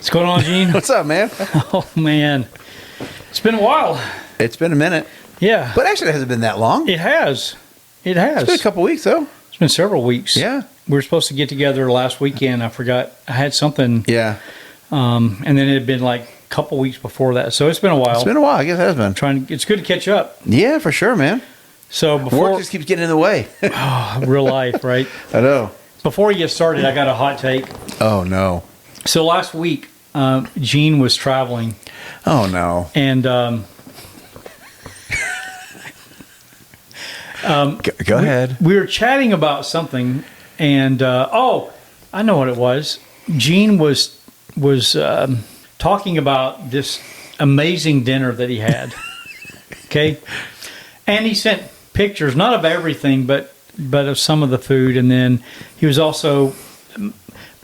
What's going on, Gene? What's up, man? Oh, man. It's been a while. It's been a minute. Yeah. But actually, it hasn't been that long. It has. It has. It's been a couple weeks, though. It's been several weeks. Yeah. We were supposed to get together last weekend. I forgot. I had something. Yeah. And then it had been like a couple weeks before that. So it's been a while. It's been a while. I guess it has been. It's good to catch up. Yeah, for sure, man. So before Work just keeps getting in the way. real life, right? I know. Before you get started, I got a hot take. Oh, no. So last week, Gene was traveling. Oh, no. And Go ahead. we were chatting about something, and I know what it was. Gene was talking about this amazing dinner that he had. Okay, and he sent pictures, not of everything, but of some of the food, and then he was also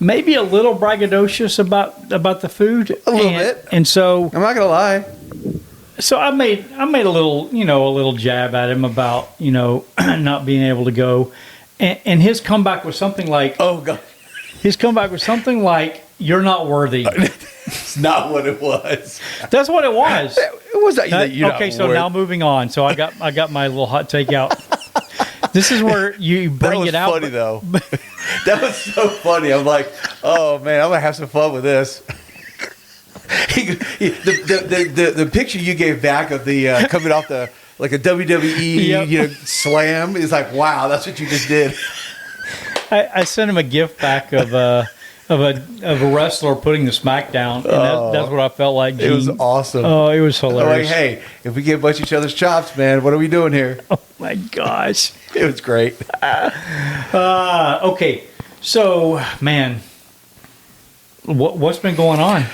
maybe a little braggadocious about the food. A little bit. And so I'm not gonna lie. So I made a little jab at him about not being able to go, and his comeback was something like, Oh, God. "You're not worthy." It's not what it was. That's what it was. It was not. Okay, so now moving on. So I got my little hot take out. This is where you bring it out. That was funny, though. That was so funny. I'm like, oh, man, I'm going to have some fun with this. The picture you gave back of the coming off the like a WWE slam is like, wow, that's what you just did. I sent him a gift back of a wrestler putting the smack down, and that's what I felt like. Gene. It was awesome. Oh, it was hilarious. Like, hey, if we get a bunch of each other's chops, man, what are we doing here? Oh my gosh, it was great. Okay, so man, what's been going on?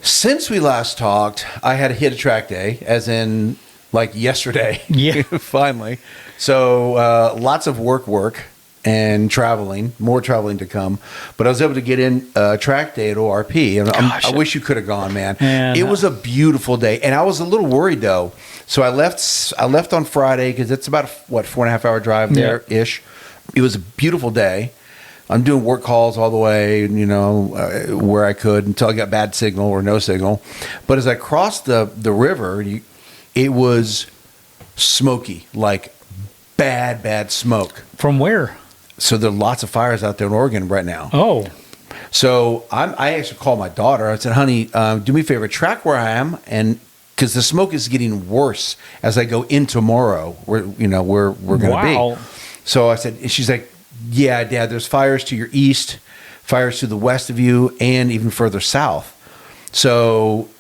Since we last talked, I had hit a track day, as in like yesterday. Yeah. Finally. So lots of work and traveling, more traveling to come. But I was able to get in track day at ORP. And I wish you could have gone, man. It was a beautiful day. And I was a little worried, though. So I left on Friday because it's about, 4.5 hour drive there-ish. It was a beautiful day. I'm doing work calls all the way, where I could until I got bad signal or no signal. But as I crossed the river, it was smoky, like bad smoke. From where? So there are lots of fires out there in Oregon right now. Oh. So I actually called my daughter. I said, honey, do me a favor, track where I am, and because the smoke is getting worse as I go in tomorrow, where we're going to be. So I said, she's like, yeah, Dad, there's fires to your east, fires to the west of you, and even further south. So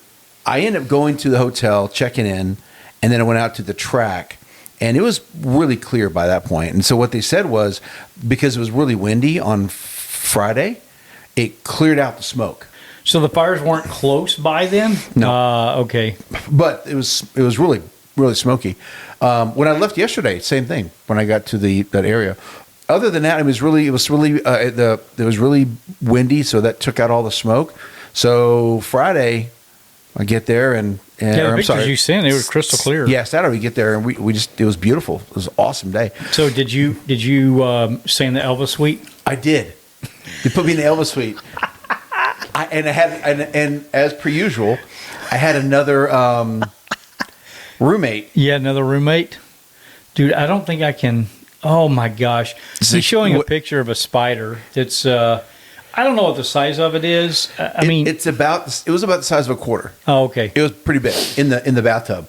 I ended up going to the hotel, checking in, and then I went out to the track, and it was really clear by that point. And so what they said was, because it was really windy on Friday, it cleared out the smoke. So the fires weren't close by then? No. Okay. But it was really, really smoky. When I left yesterday, same thing, when I got to that area. Other than that, it was really windy, so that took out all the smoke. So Friday, I get there and the pictures you sent, they were crystal clear. Yeah, Saturday we get there and we just, it was beautiful. It was an awesome day. So did you stay in the Elvis suite? I did. They put me in the Elvis suite, and as per usual, I had another roommate. Yeah, another roommate. Dude, I don't think I can. Oh my gosh! He's showing a picture of a spider. It's I don't know what the size of it is. It was about the size of a quarter. Oh, okay. It was pretty big in the bathtub.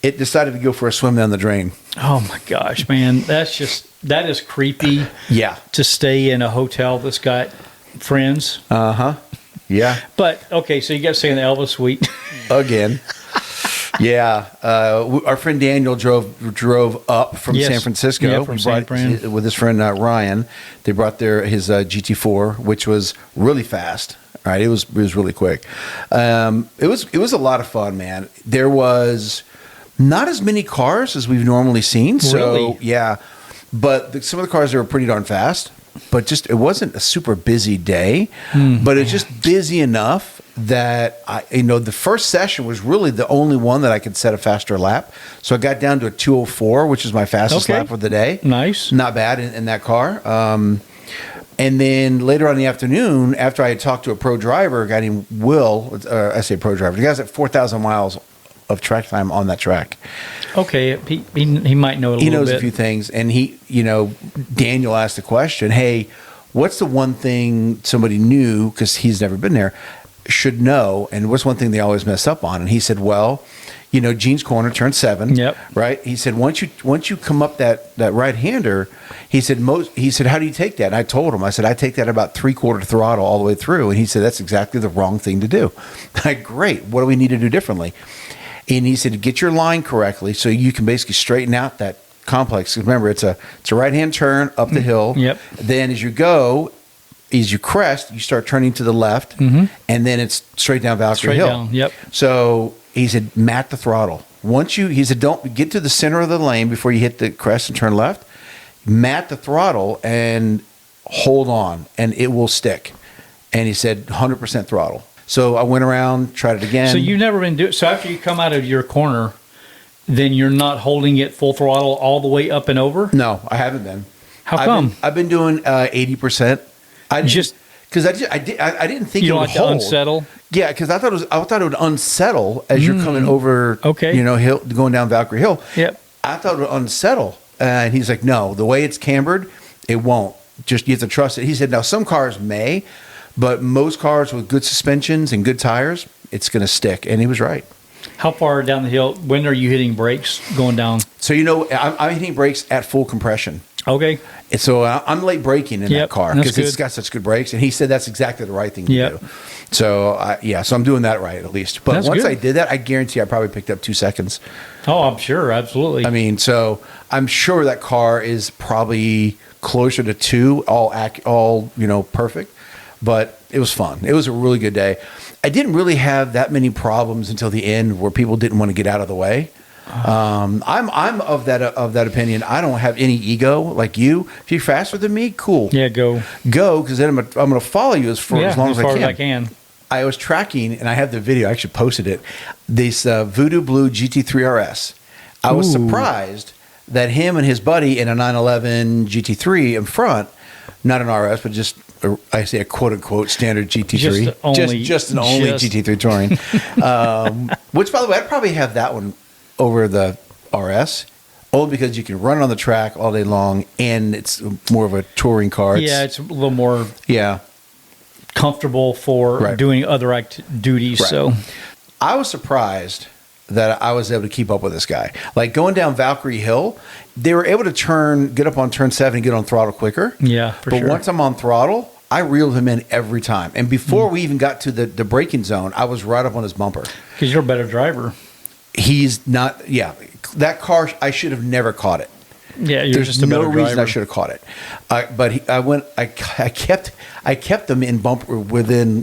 It decided to go for a swim down the drain. Oh my gosh, man! That is creepy. Yeah. To stay in a hotel that's got friends. Yeah. But okay, so you got to stay in the Elvis suite again. Yeah, our friend Daniel drove up from San Francisco. Yeah, from San Fran. With his friend Ryan. They brought his GT4, which was really fast. Right, it was really quick. It was a lot of fun, man. There was not as many cars as we've normally seen. So really? Yeah, but some of the cars were pretty darn fast. But it wasn't a super busy day. But it's just busy enough that the first session was really the only one that I could set a faster lap. So I got down to a 2:04, which is my fastest lap of the day. Nice, not bad in that car. And then later on in the afternoon, after I had talked to a pro driver, a guy named Will, I say pro driver, the guy's at 4,000 miles of track time on that track. Okay, he might know a little bit. He knows a few things, and Daniel asked the question, hey, what's the one thing somebody new, because he's never been there, should know, and what's one thing they always mess up on? And he said, well, Gene's Corner, turn 7. Yep. Right? He said, once you come up that right-hander, he said, how do you take that? And I told him, I said, I take that about 3/4 throttle all the way through. And he said, that's exactly the wrong thing to do. Great. What do we need to do differently? And he said, get your line correctly so you can basically straighten out that complex. Remember, it's a right-hand turn up the hill. Yep. Then as you crest, you start turning to the left, and then it's straight down Valkyrie Hill. Down, yep. So he said, mat the throttle. He said, don't get to the center of the lane before you hit the crest and turn left. Mat the throttle and hold on, and it will stick. And he said, 100% throttle. So I went around, tried it again. So you've never been doing. So after you come out of your corner, then you're not holding it full throttle all the way up and over? No, I haven't been. How come? I've been doing 80%. I didn't think you it don't would like to hold. unsettle. Yeah, because I thought it would unsettle as you're coming over. Okay. Hill, going down Valkyrie Hill. Yep. I thought it would unsettle, and he's like, no, the way it's cambered, it won't. Just you have to trust it. He said, now some cars may, but most cars with good suspensions and good tires, it's going to stick. And he was right. How far down the hill? When are you hitting brakes going down? So I'm hitting brakes at full compression. Okay. And so I'm late braking in that car because it's got such good brakes. And he said that's exactly the right thing to do. So, so I'm doing that right at least. But once I did that, I guarantee I probably picked up 2 seconds. Oh, I'm sure. Absolutely. I mean, so I'm sure that car is probably closer to 2, all perfect. But it was fun. It was a really good day. I didn't really have that many problems until the end where people didn't want to get out of the way. I'm of that opinion. I don't have any ego like you. If you're faster than me, cool. Yeah, go because then I'm going to follow you as long as I can. I was tracking, and I have the video. I actually posted it. This Voodoo Blue GT3 RS. I was surprised that him and his buddy in a 911 GT3 in front, not an RS, but just I say a quote unquote standard GT3, just an only GT3 touring. Which, by the way, I'd probably have that one over the RS, only because you can run it on the track all day long, and it's more of a touring car. It's a little more comfortable for doing other duties. Right. So I was surprised that I was able to keep up with this guy. Like going down Valkyrie Hill, they were able to get up on turn 7 and get on throttle quicker. Yeah, for sure. But once I'm on throttle, I reeled him in every time. And before we even got to the braking zone, I was right up on his bumper. Because you're a better driver. He's not. Yeah, that car, I should have never caught it. Yeah, you're There's just a better no reason driver. I should have caught it. But I kept them in bumper within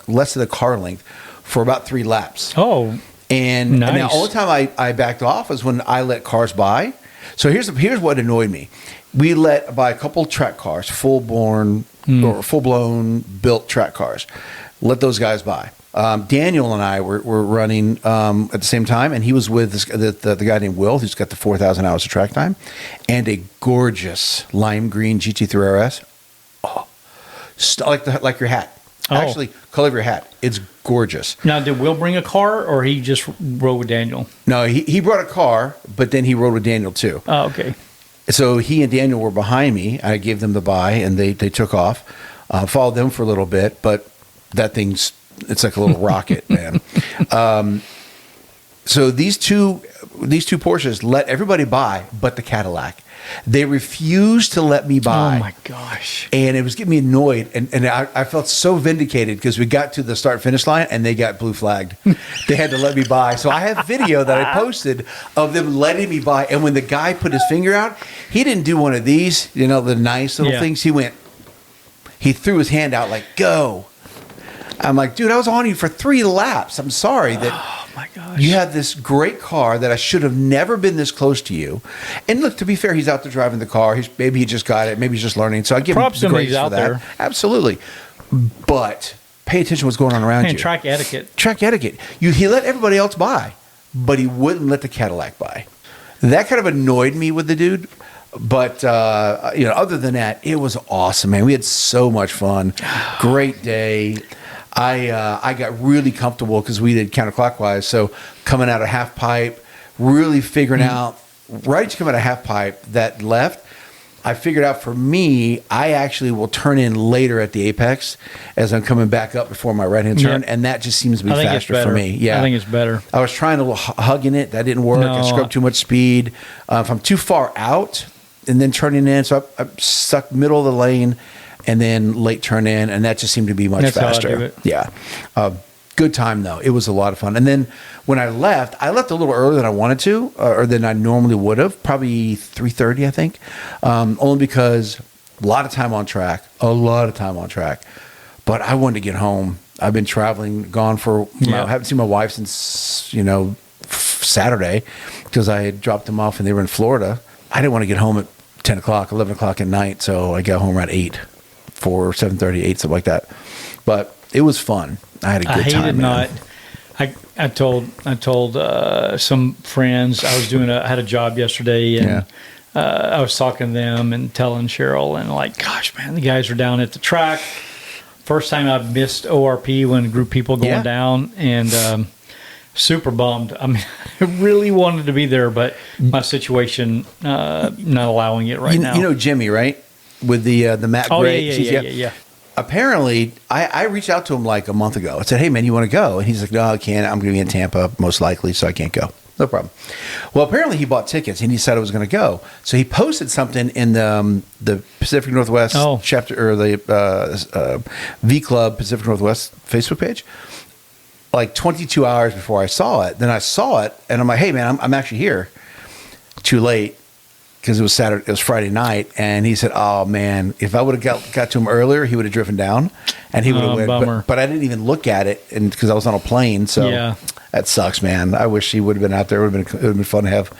less than a car length for about 3 laps. Oh, and nice. now the only time I backed off was when I let cars by. So here's what annoyed me. We let by a couple track cars, full-blown built track cars. Let those guys by. Daniel and I were running at the same time, and he was with the guy named Will, who's got the 4,000 hours of track time, and a gorgeous lime green GT3 RS. Oh, like your hat. Oh. Actually, color of your hat. It's gorgeous. Now, did Will bring a car, or he just rode with Daniel? No, he brought a car, but then he rode with Daniel too. Oh, okay. So he and Daniel were behind me. I gave them the buy, and they took off. Followed them for a little bit, but that it's like a little rocket, man. So these two Porsches let everybody buy, but the Cadillac. They refused to let me buy. Oh my gosh! And it was getting me annoyed, and I felt so vindicated because we got to the start finish line and they got blue flagged. They had to let me buy. So I have video that I posted of them letting me buy. And when the guy put his finger out, he didn't do one of these, the nice little things. He threw his hand out like, go. I'm like, dude, I was on you for 3 laps. I'm sorry that oh my gosh. You have this great car that I should have never been this close to you. And look, to be fair, he's out there driving the car. Maybe he just got it. Maybe he's just learning. So I give him the grace for that. There. Absolutely. But pay attention to what's going on around you. Track etiquette. Track etiquette. He let everybody else buy, but he wouldn't let the Cadillac buy. That kind of annoyed me with the dude. But other than that, it was awesome, man. We had so much fun. Great day. I got really comfortable because we did counterclockwise. So coming out of half pipe, really figuring out right to come out of half pipe that left. I figured out for me, I actually will turn in later at the apex as I'm coming back up before my right-hand turn, and that just seems to be faster for me. Yeah, I think it's better. I was trying to hug in it. That didn't work. I scrubbed too much speed. If I'm too far out and then turning in, so I'm stuck middle of the lane and then late turn in, and that just seemed to be much faster. How I do it. Yeah. Good time, though. It was a lot of fun. And then when I left a little earlier than I wanted to, or than I normally would have, probably 3:30, I think, only because a lot of time on track. But I wanted to get home. I've been traveling, gone for, I haven't seen my wife since, Saturday, because I had dropped them off and they were in Florida. I didn't want to get home at 10 o'clock, 11 o'clock at night, so I got home around 8, 7:30, 8, something like that. But it was fun. I had a good time. I told some friends I had a job yesterday, and I was talking to them and telling Cheryl, and like, gosh, man, the guys are down at the track. First time I've missed ORP when a group of people going down, and super bummed. I mean, I really wanted to be there, but my situation not allowing it right now. You know Jimmy, right? With the Matt Gray. Yeah. Apparently, I reached out to him like a month ago. I said, hey, man, you want to go? And he's like, no, I can't. I'm going to be in Tampa most likely, so I can't go. No problem. Well, apparently he bought tickets, and he said I was going to go. So he posted something in the Pacific Northwest chapter, or the V Club Pacific Northwest Facebook page, like 22 hours before I saw it. Then I saw it, and I'm like, hey, man, I'm actually here. Too late. Because it was Friday night, and he said, "Oh man, if I would have got to him earlier, he would have driven down, and he would have went." But I didn't even look at it, and because I was on a plane, so that sucks, man. I wish he would have been out there. It would have been fun to have,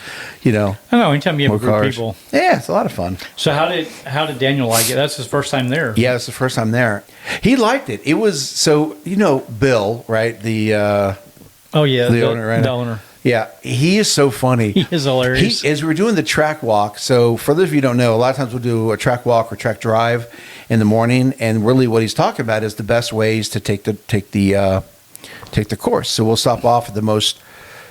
I know. Anytime you have a group of people, yeah, it's a lot of fun. So how did Daniel like it? That's his first time there. Yeah, it's the first time there. He liked it. It was Bill, right? The owner, right? The owner. Yeah, he is so funny. He is hilarious. As we were doing the track walk, so for those of you who don't know, a lot of times we'll do a track walk or track drive in the morning, and really what he's talking about is the best ways to take the course. So we'll stop off at the most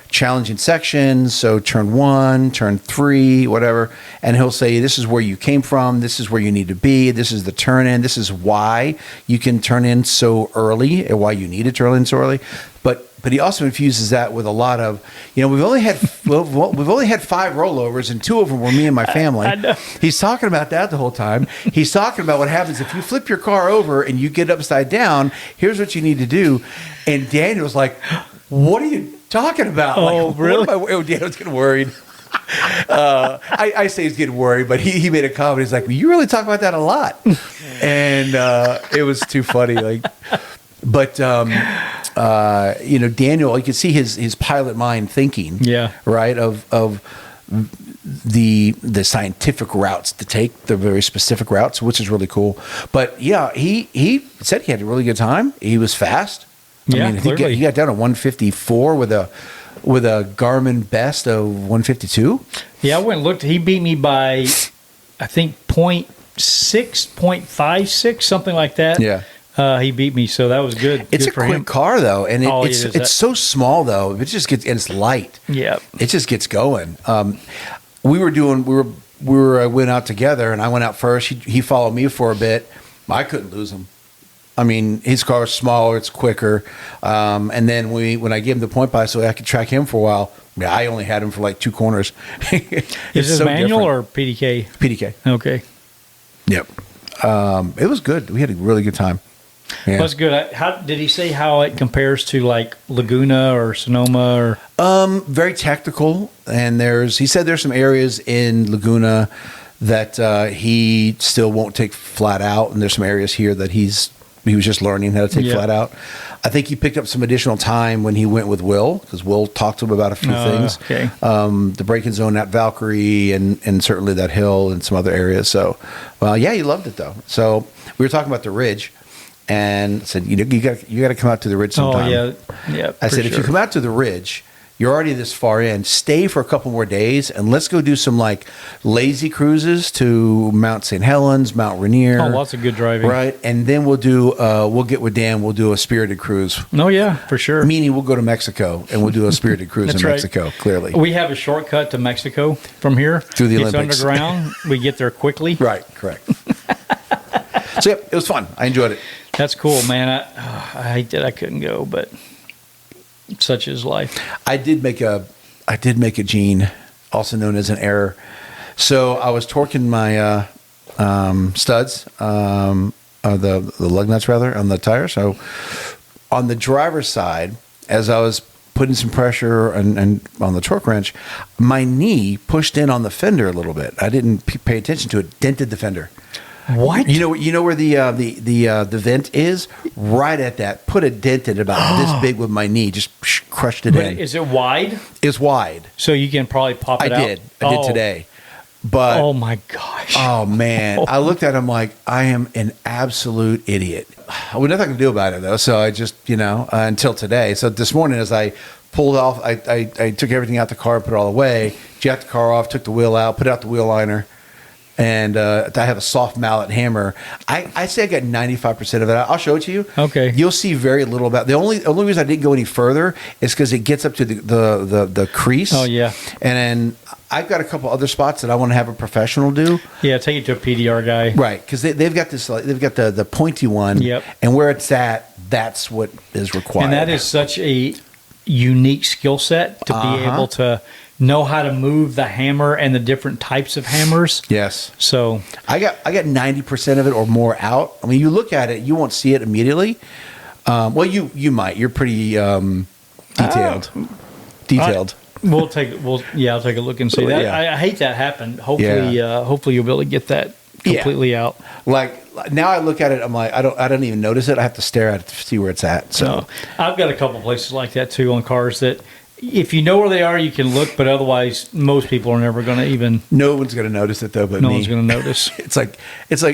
challenging sections, so turn 1, turn 3, whatever, and he'll say, this is where you came from, this is where you need to be, this is the turn in, this is why you can turn in so early, and why you need to turn in so early. But he also infuses that with a lot of, we've only had 5 rollovers, and 2 of them were me and my family. I know. He's talking about that the whole time. He's talking about what happens if you flip your car over and you get upside down. Here's what you need to do. And Daniel's like, what are you talking about? Oh, like, really? Daniel's getting worried. I say he's getting worried, but he made a comment. He's like, well, you really talk about that a lot. And it was too funny. But Daniel, you can see his pilot mind thinking, right, of the scientific routes to take, the very specific routes, which is really cool. But yeah, he said he had a really good time. He was fast. I mean, he got down to 154 with a Garmin best of 152. Yeah, I went and looked. He beat me by, I think, 0.6, 0.56, something like that. Yeah. He beat me, so that was good. It's good a quick car, though, and it's so small, though. It just gets, and it's light. Yeah, it just gets going. We went out together, and I went out first. He followed me for a bit. I couldn't lose him. I mean, his car is smaller, it's quicker. And then when I gave him the point buy so I could track him for a while, I only had him for like 2 corners. Is this so manual different. Or PDK? PDK. Okay. Yep. It was good. We had a really good time. Yeah. That's good. How did he say how it compares to like Laguna or Sonoma or? Very technical. And he said there's some areas in Laguna that he still won't take flat out, and there's some areas here that he was just learning how to take flat out. I think he picked up some additional time when he went with Will, because Will talked to him about a few things. Okay. The braking zone at Valkyrie and certainly that hill and some other areas. So, he loved it though. So we were talking about the ridge, and said, you got to come out to the ridge sometime. Oh yeah. I said, if you come out to the ridge, You're already this far in. Stay for a couple more days, and let's go do some like lazy cruises to Mount St. Helens, Mount Rainier. Oh, lots of good driving. Right, and then we'll get with Dan. We'll do a spirited cruise. Oh yeah, for sure. Meaning we'll go to Mexico and we'll do a spirited cruise in right. Mexico. Clearly, we have a shortcut to Mexico from here through the Olympics. It's underground. We get there quickly. Right, correct. So yeah, it was fun. I enjoyed it. That's cool, man. I hate that I couldn't go, but such is life. I did make a Gene, also known as an error. So I was torquing my studs, the lug nuts rather, on the tire. So on the driver's side, as I was putting some pressure and on the torque wrench, my knee pushed in on the fender a little bit. I didn't pay attention to it. Dented the fender. What? You know where the vent is? Right at that. Put a dent in about this big with my knee. Just crushed it in. Is it wide? It's wide. So you can probably pop it out? I did today. But oh my gosh. Oh man. I looked at him like I am an absolute idiot. I had nothing to do about it though. So I just, until today. So this morning as I pulled off, I took everything out the car, put it all away, jacked the car off, took the wheel out, put out the wheel liner. And I have a soft mallet hammer. I say I got 95% of it. I'll show it to you. Okay. You'll see very little about. The only reason I didn't go any further is because it gets up to the crease. Oh yeah. And then I've got a couple other spots that I want to have a professional do. Yeah, take it to a PDR guy. Right, because they've got this. They've got the pointy one. Yep. And where it's at, that's what is required. And that is such a unique skill set to be able to know how to move the hammer and the different types of hammers. Yes. So I got 90% of it or more out. I mean, you look at it, you won't see it immediately. Well, you might. You're pretty detailed. I'll take a look and see that. Yeah. I hate that happened. Hopefully, hopefully you'll be able to get that completely out. Like now, I look at it. I'm like, I don't even notice it. I have to stare at it to see where it's at. So I've got a couple places like that too on cars that. If you know where they are, you can look, but otherwise, most people are never going to even. No one's going to notice it though, but no me. one's going to notice. It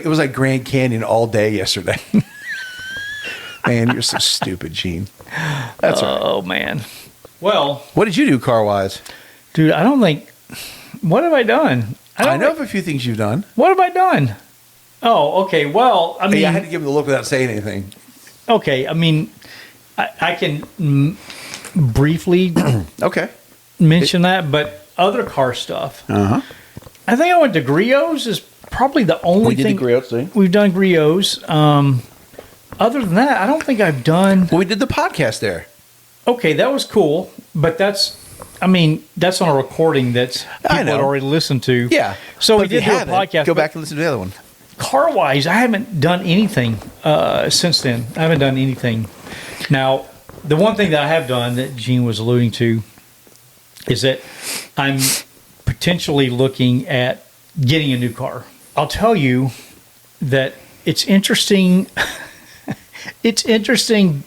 was like Grand Canyon all day yesterday. Man, you're so stupid, Gene. That's all right. Oh man. Well, what did you do car wise, dude? I don't think. What have I done? I know of a few things you've done. What have I done? Oh, okay. Well, I mean, I had to give him the look without saying anything. Okay, I mean, I can. Briefly mention that, but other car stuff. I think I went to Griot's is probably the only thing. We've done Griot's. Other than that, I don't think I've done. Well, we did the podcast there. Okay, that was cool, but that's on a recording that's people had already listened to. Yeah. So we did do a podcast. Go back and listen to the other one. Car wise, I haven't done anything since then. I haven't done anything. Now, the one thing that I have done that Gene was alluding to is that I'm potentially looking at getting a new car. I'll tell you that it's interesting. It's interesting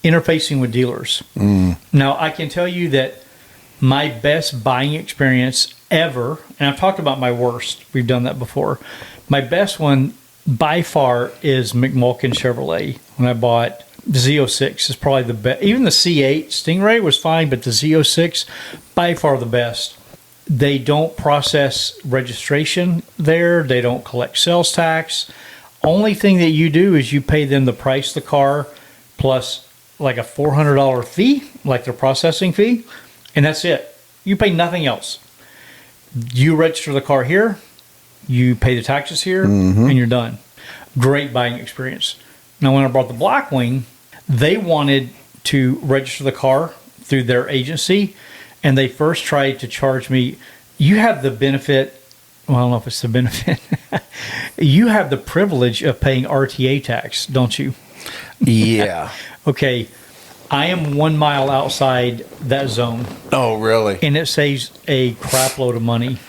interfacing with dealers. Now, I can tell you that my best buying experience ever, and I've talked about my worst. We've done that before. My best one by far is McMulkin Chevrolet. When I bought the Z06 is probably the best. Even the C8 Stingray was fine, but the Z06 by far the best. They don't process registration there. They don't collect sales tax. Only thing that you do is you pay them the price of the car plus like a $400 fee, like their processing fee, and that's it. You pay nothing else. You register the car here, you pay the taxes here, and you're done. Great buying experience. Now, when I bought the Blackwing, they wanted to register the car through their agency, and they first tried to charge me. You have the benefit. Well, I don't know if it's the benefit. You have the privilege of paying RTA tax, don't you? Yeah. Okay. I am 1 mile outside that zone. Oh, really? And it saves a crap load of money.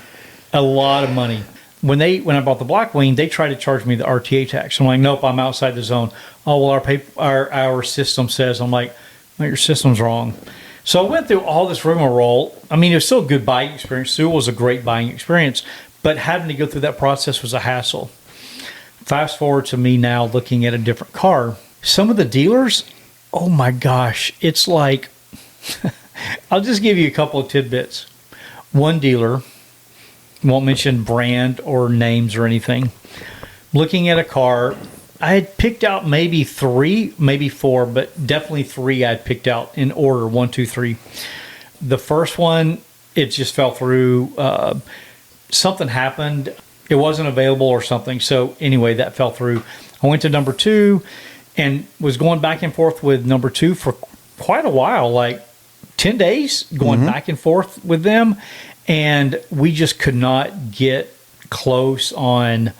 A lot of money. When I bought the Blackwing, they tried to charge me the RTA tax. I'm like, nope, I'm outside the zone. Oh, well, our system says. I'm like, no, your system's wrong. So I went through all this rigmarole. I mean, it was still a good buying experience. Sewell was a great buying experience, but having to go through that process was a hassle. Fast forward to me now looking at a different car. Some of the dealers, oh my gosh, it's like I'll just give you a couple of tidbits. One dealer, won't mention brand or names or anything, looking at a car, I had picked out maybe 3, maybe 4, but definitely 3 I'd picked out in order, 1, 2, 3. The first one, it just fell through. Something happened. It wasn't available or something. So anyway, that fell through. I went to number 2 and was going back and forth with number 2 for quite a while, like 10 days, going back and forth with them. And we just could not get close on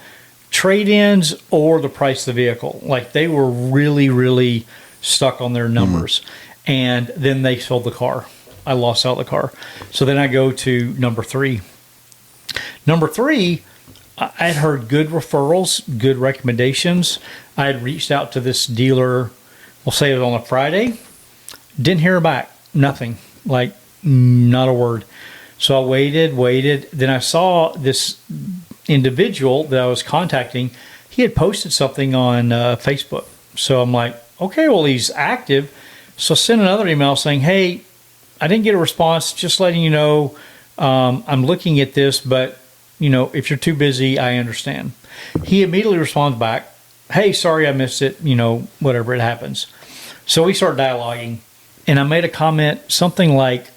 trade-ins or the price of the vehicle. Like they were really, really stuck on their numbers. And then they sold the car. I lost out the car. So then I go to number 3. Number 3, I had heard good referrals, good recommendations. I had reached out to this dealer, we'll say it was on a Friday. Didn't hear back. Nothing. Like, not a word. So I waited. Then I saw this individual that I was contacting. He had posted something on Facebook. So I'm like, okay, well, he's active. So I sent another email saying, hey, I didn't get a response. Just letting you know, I'm looking at this, but, if you're too busy, I understand. He immediately responds back, hey, sorry I missed it, whatever, it happens. So we start dialoguing, and I made a comment, something like,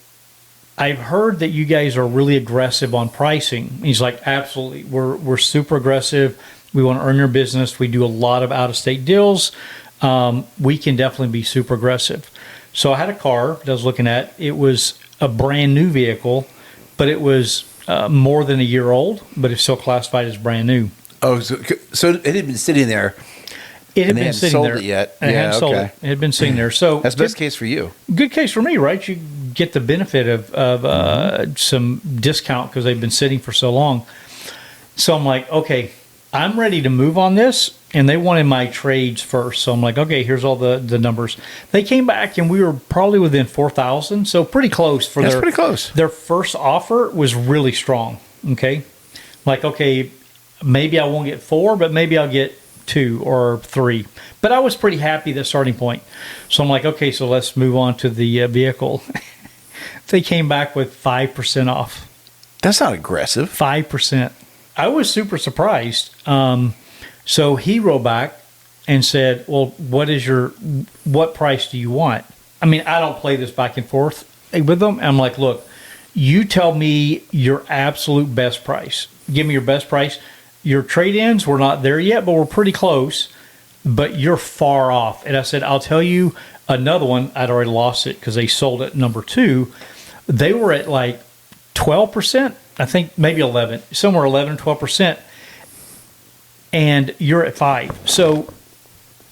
I've heard that you guys are really aggressive on pricing. He's like, absolutely. We're super aggressive. We want to earn your business. We do a lot of out-of-state deals. We can definitely be super aggressive. So I had a car that I was looking at. It was a brand new vehicle, but it was more than a year old, but it's still classified as brand new. Oh, so it had been sitting there. It had been sitting there. It yet. And it hadn't sold it. It had been sitting there. So that's best case for you. Good case for me, right? You get the benefit of some discount because they've been sitting for so long. So I'm like, okay, I'm ready to move on this. And they wanted my trades first. So I'm like, okay, here's all the numbers. They came back and we were probably within 4,000. So pretty close. That's pretty close. Their first offer was really strong. Okay. Like, okay, maybe I won't get 4, but maybe I'll get 2 or 3. But I was pretty happy the starting point. So I'm like, okay, so let's move on to the vehicle. They came back with 5% off. That's not aggressive. 5%. I was super surprised. So he wrote back and said, well, what price do you want? I mean, I don't play this back and forth with them. I'm like, look, you tell me your absolute best price. Give me your best price. Your trade-ins, we're not there yet, but we're pretty close, but you're far off. And I said, I'll tell you another one. I'd already lost it because they sold it number 2. They were at like 12%, I think maybe 11, somewhere 11, 12%. And you're at 5. So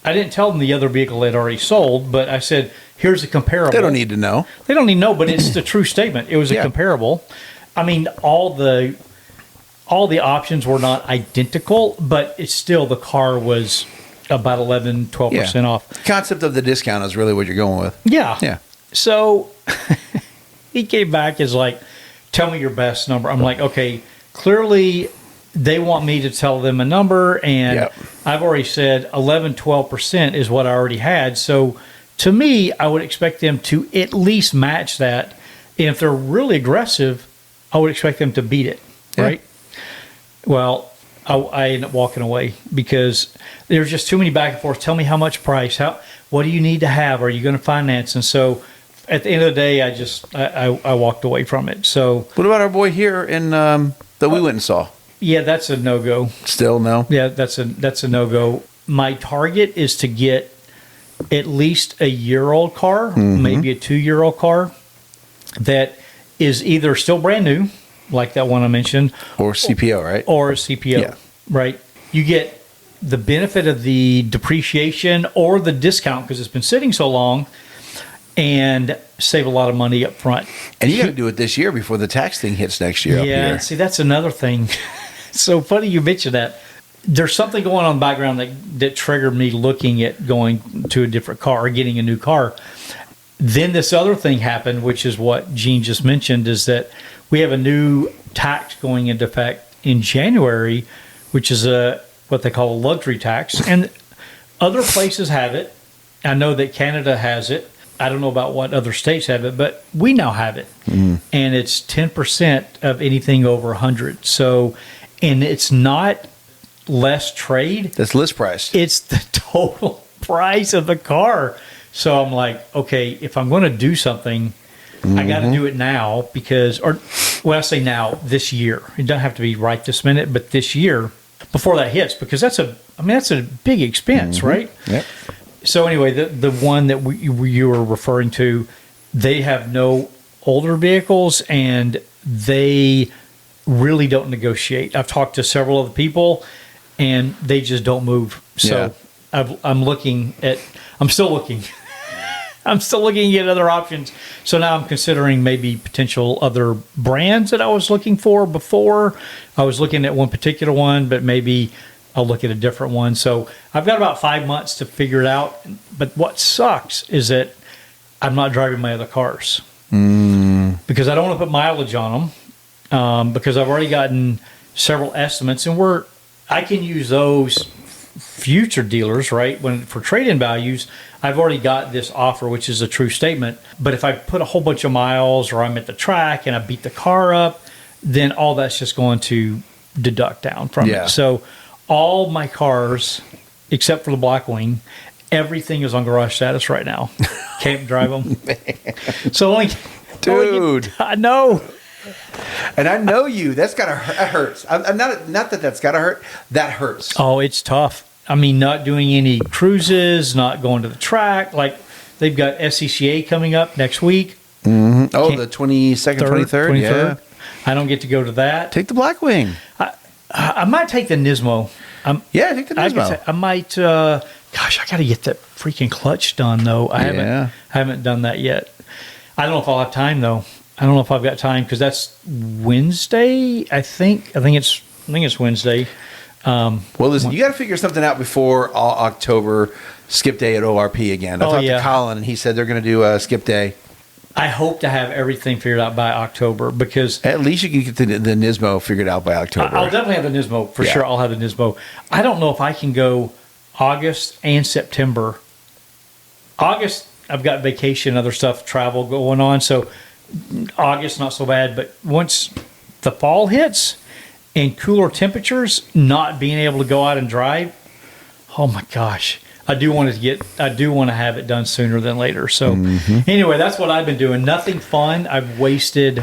I didn't tell them the other vehicle had already sold, but I said, here's a comparable. They don't need to know. They don't need to know, but it's the true statement. It was a comparable. I mean, all the options were not identical, but it's still, the car was about 11, 12% off. The concept of the discount is really what you're going with. Yeah. Yeah. So he came back as like, tell me your best number. I'm like, okay, clearly they want me to tell them a number, and I've already said 11, 12% is what I already had. So to me, I would expect them to at least match that. And if they're really aggressive, I would expect them to beat it, right? Well, I ended up walking away because there's just too many back and forth. Tell me how much price. What do you need to have? Are you going to finance? And so at the end of the day, I walked away from it. So what about our boy here in that we went and saw? Yeah, that's a no-go. Still no? Yeah, that's a no-go. My target is to get at least a year-old car, maybe a 2-year-old car that is either still brand new, like that one I mentioned. Or CPO, right? Or a CPO, right? You get the benefit of the depreciation or the discount because it's been sitting so long, and save a lot of money up front. And you got to do it this year before the tax thing hits next year. Yeah, see, that's another thing. So funny you mentioned that. There's something going on in the background that triggered me looking at going to a different car or getting a new car. Then this other thing happened, which is what Gene just mentioned, is that we have a new tax going into effect in January, which is what they call a luxury tax. And other places have it. I know that Canada has it. I don't know about what other states have it, but we now have it. And it's 10% of anything over 100. So, and it's not less trade. That's list price. It's the total price of the car. So I'm like, okay, if I'm going to do something, I got to do it now because, or when I say now, this year. It doesn't have to be right this minute, but this year before that hits, because that's a big expense, right? Yep. So anyway, the one that you were referring to, they have no older vehicles and they really don't negotiate. I've talked to several other people and they just don't move. So I'm still looking. I'm still looking at other options. So now I'm considering maybe potential other brands that I was looking for before. I was looking at one particular one, but maybe I'll look at a different one. So I've got about 5 months to figure it out. But what sucks is that I'm not driving my other cars because I don't want to put mileage on them because I've already gotten several estimates, and I can use those future dealers, right? For trade-in values, I've already got this offer, which is a true statement. But if I put a whole bunch of miles or I'm at the track and I beat the car up, then all that's just going to deduct down from it. So all my cars, except for the Blackwing, everything is on garage status right now. Can't drive them. So Dude. I know. And I know you. That hurts. I'm not that's gotta hurt. That hurts. Oh, it's tough. I mean, not doing any cruises, not going to the track. Like they've got SCCA coming up next week. Oh, the 22nd, 23rd. Yeah. I don't get to go to that. Take the Blackwing. I might take the Nismo. Take the Nismo. I might. Gosh, I got to get that freaking clutch done though. I haven't done that yet. I don't know if I'll have time though. I don't know if I've got time because that's Wednesday. I think it's Wednesday. Well, listen, you got to figure something out before October skip day at ORP again. I talked to Colin, and he said they're going to do a skip day. I hope to have everything figured out by October because at least you can get the Nismo figured out by October. I'll definitely have the Nismo for sure. I'll have the Nismo. I don't know if I can go August and September. August, I've got vacation, other stuff, travel going on, so August not so bad. But once the fall hits and cooler temperatures, not being able to go out and drive, oh my gosh. I do want to have it done sooner than later. So anyway, that's what I've been doing. Nothing fun. I've wasted,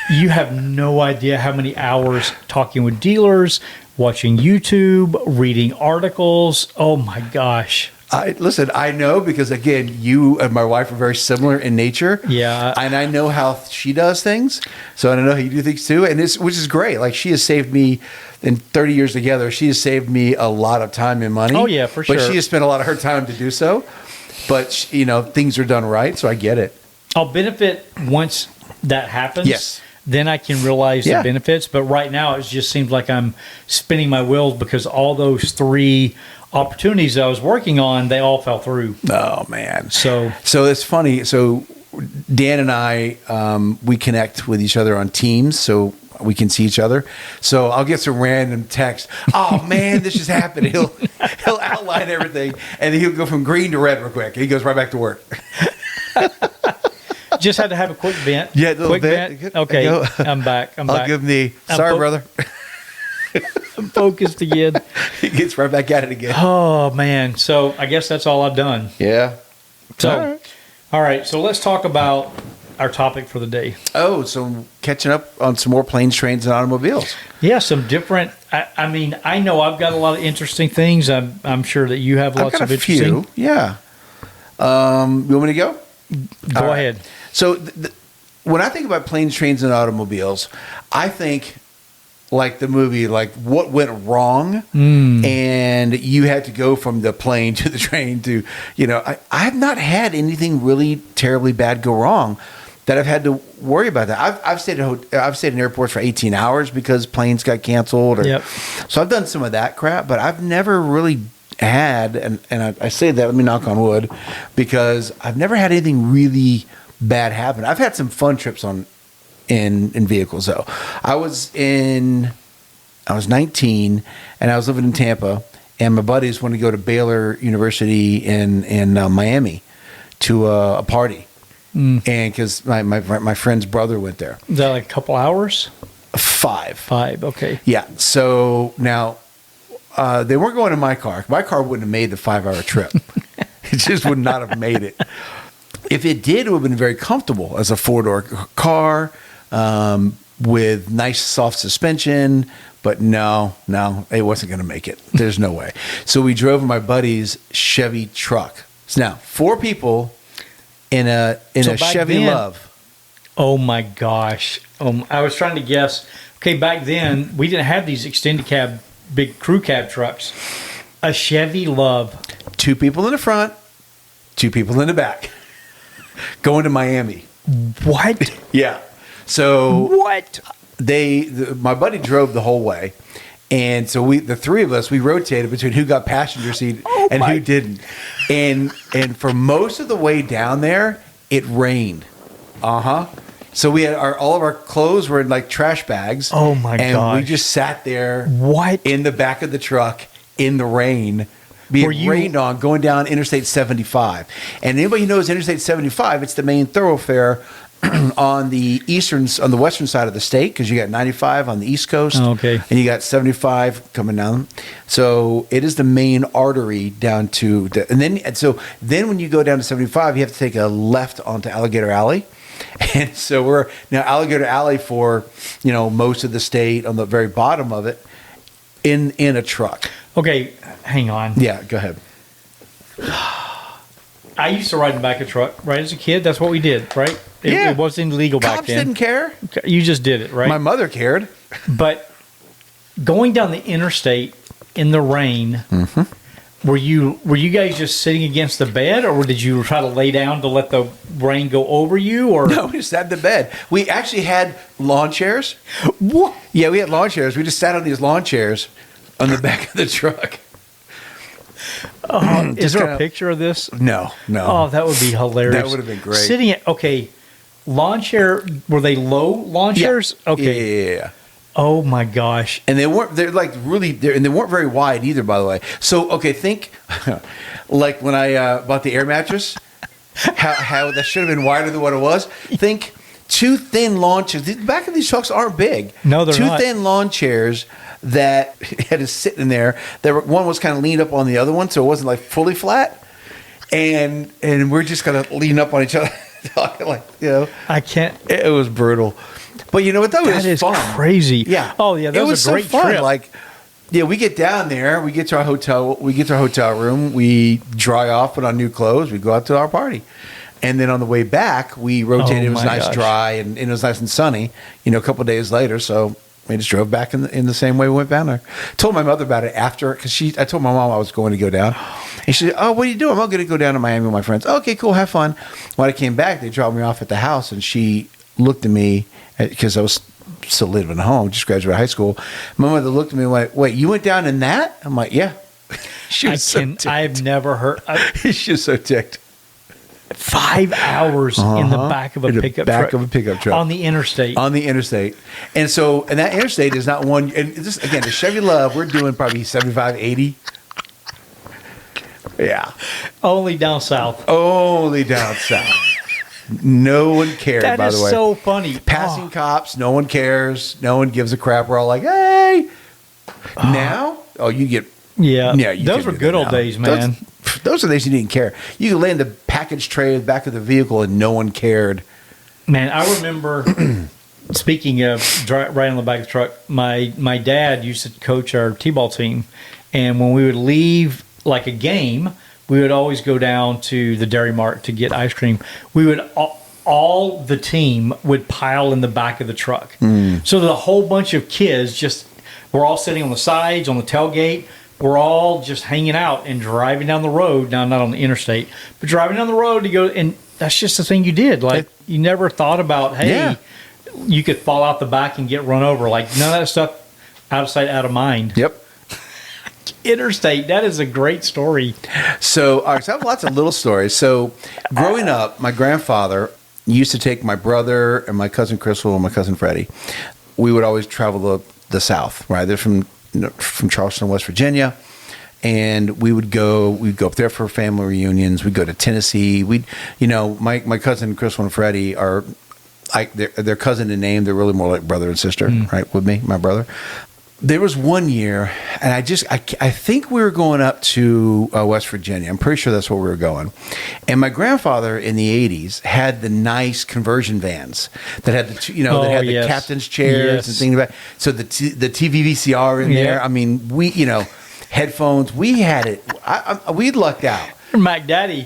you have no idea how many hours talking with dealers, watching YouTube, reading articles. Oh my gosh. Listen, I know because, again, you and my wife are very similar in nature. Yeah. And I know how she does things. So I know how you do things too. Which is great. Like, she has saved me, in 30 years together, she has saved me a lot of time and money. Oh, yeah, for sure. But she has spent a lot of her time to do so. But, things are done right. So I get it. I'll benefit once that happens. Yes. Then I can realize the benefits. But right now, it just seems like I'm spinning my wheels because all those 3 opportunities I was working on, they all fell through. Oh man. So it's funny. So Dan and I, we connect with each other on Teams so we can see each other. So I'll get some random text. Oh man, this just happened. He'll outline everything and then he'll go from green to red real quick. And he goes right back to work. Just had to have a quick vent. Yeah, a little bit. Okay, I'm back. I'll give him the sorry, brother. I'm focused again. He gets right back at it again. Oh man! So I guess that's all I've done. Yeah. So, all right. So let's talk about our topic for the day. Oh, so catching up on some more planes, trains, and automobiles. Yeah, some different. I mean, I know I've got a lot of interesting things. I'm sure that you have lots of interesting. Few. Yeah. You want me to go? Go ahead. So when I think about planes, trains, and automobiles, I think like the movie, like what went wrong, and you had to go from the plane to the train to, I have not had anything really terribly bad go wrong that I've had to worry about that. I've stayed in airports for 18 hours because planes got canceled. So I've done some of that crap, but I've never really had, and I say that, let me knock on wood, because I've never had anything really bad happen. I've had some fun trips in vehicles though. I was 19 and I was living in Tampa, and my buddies wanted to go to Baylor University in Miami to a party, and because my friend's brother went there. Is that like a couple hours? 5. 5. Okay. Yeah. So now they weren't going in my car. My car wouldn't have made the 5-hour trip. It just would not have made it. If it did, it would have been very comfortable as a 4-door car with nice soft suspension. But no, it wasn't going to make it. There's no way. So we drove in my buddy's Chevy truck. So now 4 people in a Chevy Love. Oh my gosh! I was trying to guess. Okay, back then we didn't have these extended cab, big crew cab trucks. A Chevy Love. 2 people in the front, 2 people in the back. Going to Miami. What? Yeah. So what? My buddy drove the whole way, and so the 3 of us, we rotated between who got passenger seat and who didn't. And for most of the way down there, it rained. So we had all of our clothes were in like trash bags. Oh my gosh. And we just sat there in the back of the truck in the rain. Being rained on going down Interstate 75. And anybody who knows Interstate 75, it's the main thoroughfare on the western side of the state, because you got 95 on the East Coast. Oh, okay. And you got 75 coming down. So it is the main artery down to then when you go down to 75, you have to take a left onto Alligator Alley. And so we're now Alligator Alley for, most of the state on the very bottom of it in a truck. Okay, hang on. Yeah, go ahead. I used to ride in the back of a truck, right, as a kid. That's what we did, right? It wasn't illegal back Cops then. didn't care. You just did it, right? My mother cared. But going down the interstate in the rain, were you guys just sitting against the bed, or did you try to lay down to let the rain go over you? Or no, we just sat in the bed. We actually had lawn chairs. What? Yeah, we had lawn chairs. We just sat on these lawn chairs on the back of the truck. Is there a picture of this? No. Oh, that would be hilarious. That would have been great. Lawn chair. Were they low lawn chairs? Okay. Yeah. Oh my gosh. And they weren't very wide either, by the way. So think like when I bought the air mattress, how that should have been wider than what it was. Think 2 thin lawn chairs. The back of these trucks aren't big. No, they're not. 2 thin lawn chairs that had to sit in there. One was kind of leaned up on the other one, so it wasn't like fully flat. And we're just kind of leaning up on each other, talking like, I can't. It was brutal. But you know what? That was fun. Crazy. Yeah. Oh yeah, that was a great fun. trip. Like, we get down there, we get to our hotel room, we dry off, put on new clothes, we go out to our party. And then on the way back, we rotated. It was nice, dry, and it was nice and sunny. A couple of days later, so we just drove back in the same way we went down there. Told my mother about it after, because I told my mom I was going to go down, and she said, "Oh, what are you doing?" "I'm going to go down to Miami with my friends." "Okay, cool, have fun." When I came back, they dropped me off at the house, and she looked at me because I was still living at home, just graduated high school. My mother looked at me and went, "Wait, you went down in that?" I'm like, "Yeah." She was so ticked. I've never heard. She was so ticked. 5 hours in the back of a pickup truck. On the interstate. And that interstate is not one. And this, again, the Chevy Love, we're doing probably 75, 80. Yeah. Only down south. No one cared, by the way. That is so funny. Passing cops, no one cares. No one gives a crap. We're all like, hey. Now, you get. Yeah. Those were good old days, man. Those are days you didn't care. You could lay in the package tray at the back of the vehicle and no one cared. Man, I remember, speaking of riding on the back of the truck, my dad used to coach our T-ball team. And when we would leave like a game, we would always go down to the Dairy Mart to get ice cream. We would all the team would pile in the back of the truck. So the whole bunch of kids we're all sitting on the sides, on the tailgate. We're all just hanging out and driving down the road. Now, not on the interstate, but driving down the road to go. And that's just the thing you did. Like, you never thought about, hey, you could fall out the back and get run over. Like, none of that stuff, out of sight, out of mind. Yep. Interstate, that is a great story. So I have lots of little stories. So growing up, my grandfather used to take my brother and my cousin Crystal and my cousin Freddie. We would always travel the South, right? They're from Charleston, West Virginia. and we'd go up there for family reunions. We'd go to Tennessee. My cousin Crystal and Freddie are they're cousin in name. They're really more like brother and sister, right? With me, my brother. There was one year, and I think we were going up to West Virginia. I'm pretty sure that's where we were going. And my grandfather in the 80s had the nice conversion vans that had the captain's chairs and things like that. So the TV VCR in there. I mean, headphones. We had it. We'd lucked out. Mac Daddy.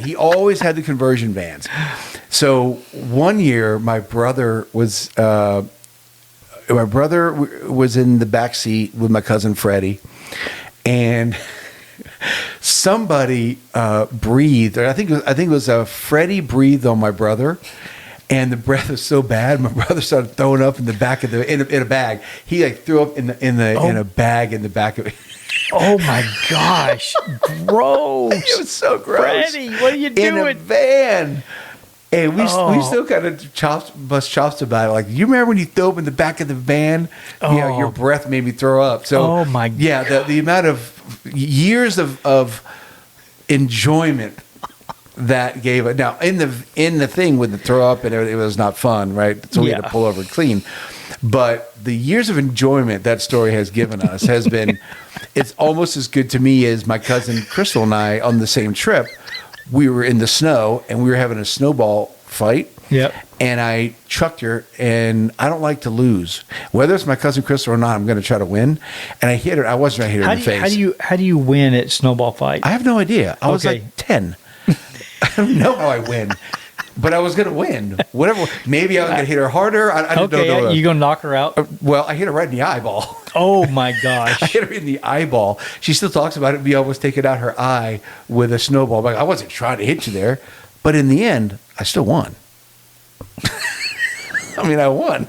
He always had the conversion vans. So one year, my brother was in the back seat with my cousin Freddie, and somebody breathed. Or I think it was Freddie breathed on my brother, and the breath was so bad. My brother started throwing up in the back of in a bag. He threw up in a bag in the back of it. Oh my gosh, gross! It was so gross. Freddie, what are you doing? In a van. And we still kind of bust chops about it. Like, you remember when you threw up in the back of the van? Your breath made me throw up. So, the amount of years of enjoyment that gave it. Now, in the thing with the throw up and everything, it was not fun, right? So we had to pull over and clean. But the years of enjoyment that story has given us has been, it's almost as good to me as my cousin Crystal and I on the same trip. We were in the snow, and we were having a snowball fight. Yep. And I chucked her, and I don't like to lose. Whether it's my cousin Crystal or not, I'm going to try to win. And I hit her. I wasn't going to hit her in the face. How do you win at snowball fight? I have no idea. I was like 10. I don't know how I win. But I was going to win. Whatever. Maybe I was going to hit her harder. I don't know. You going to knock her out? Well, I hit her right in the eyeball. Oh, my gosh. I hit her in the eyeball. She still talks about it. Me almost taking out her eye with a snowball. Like, I wasn't trying to hit you there. But in the end, I still won. I mean, I won.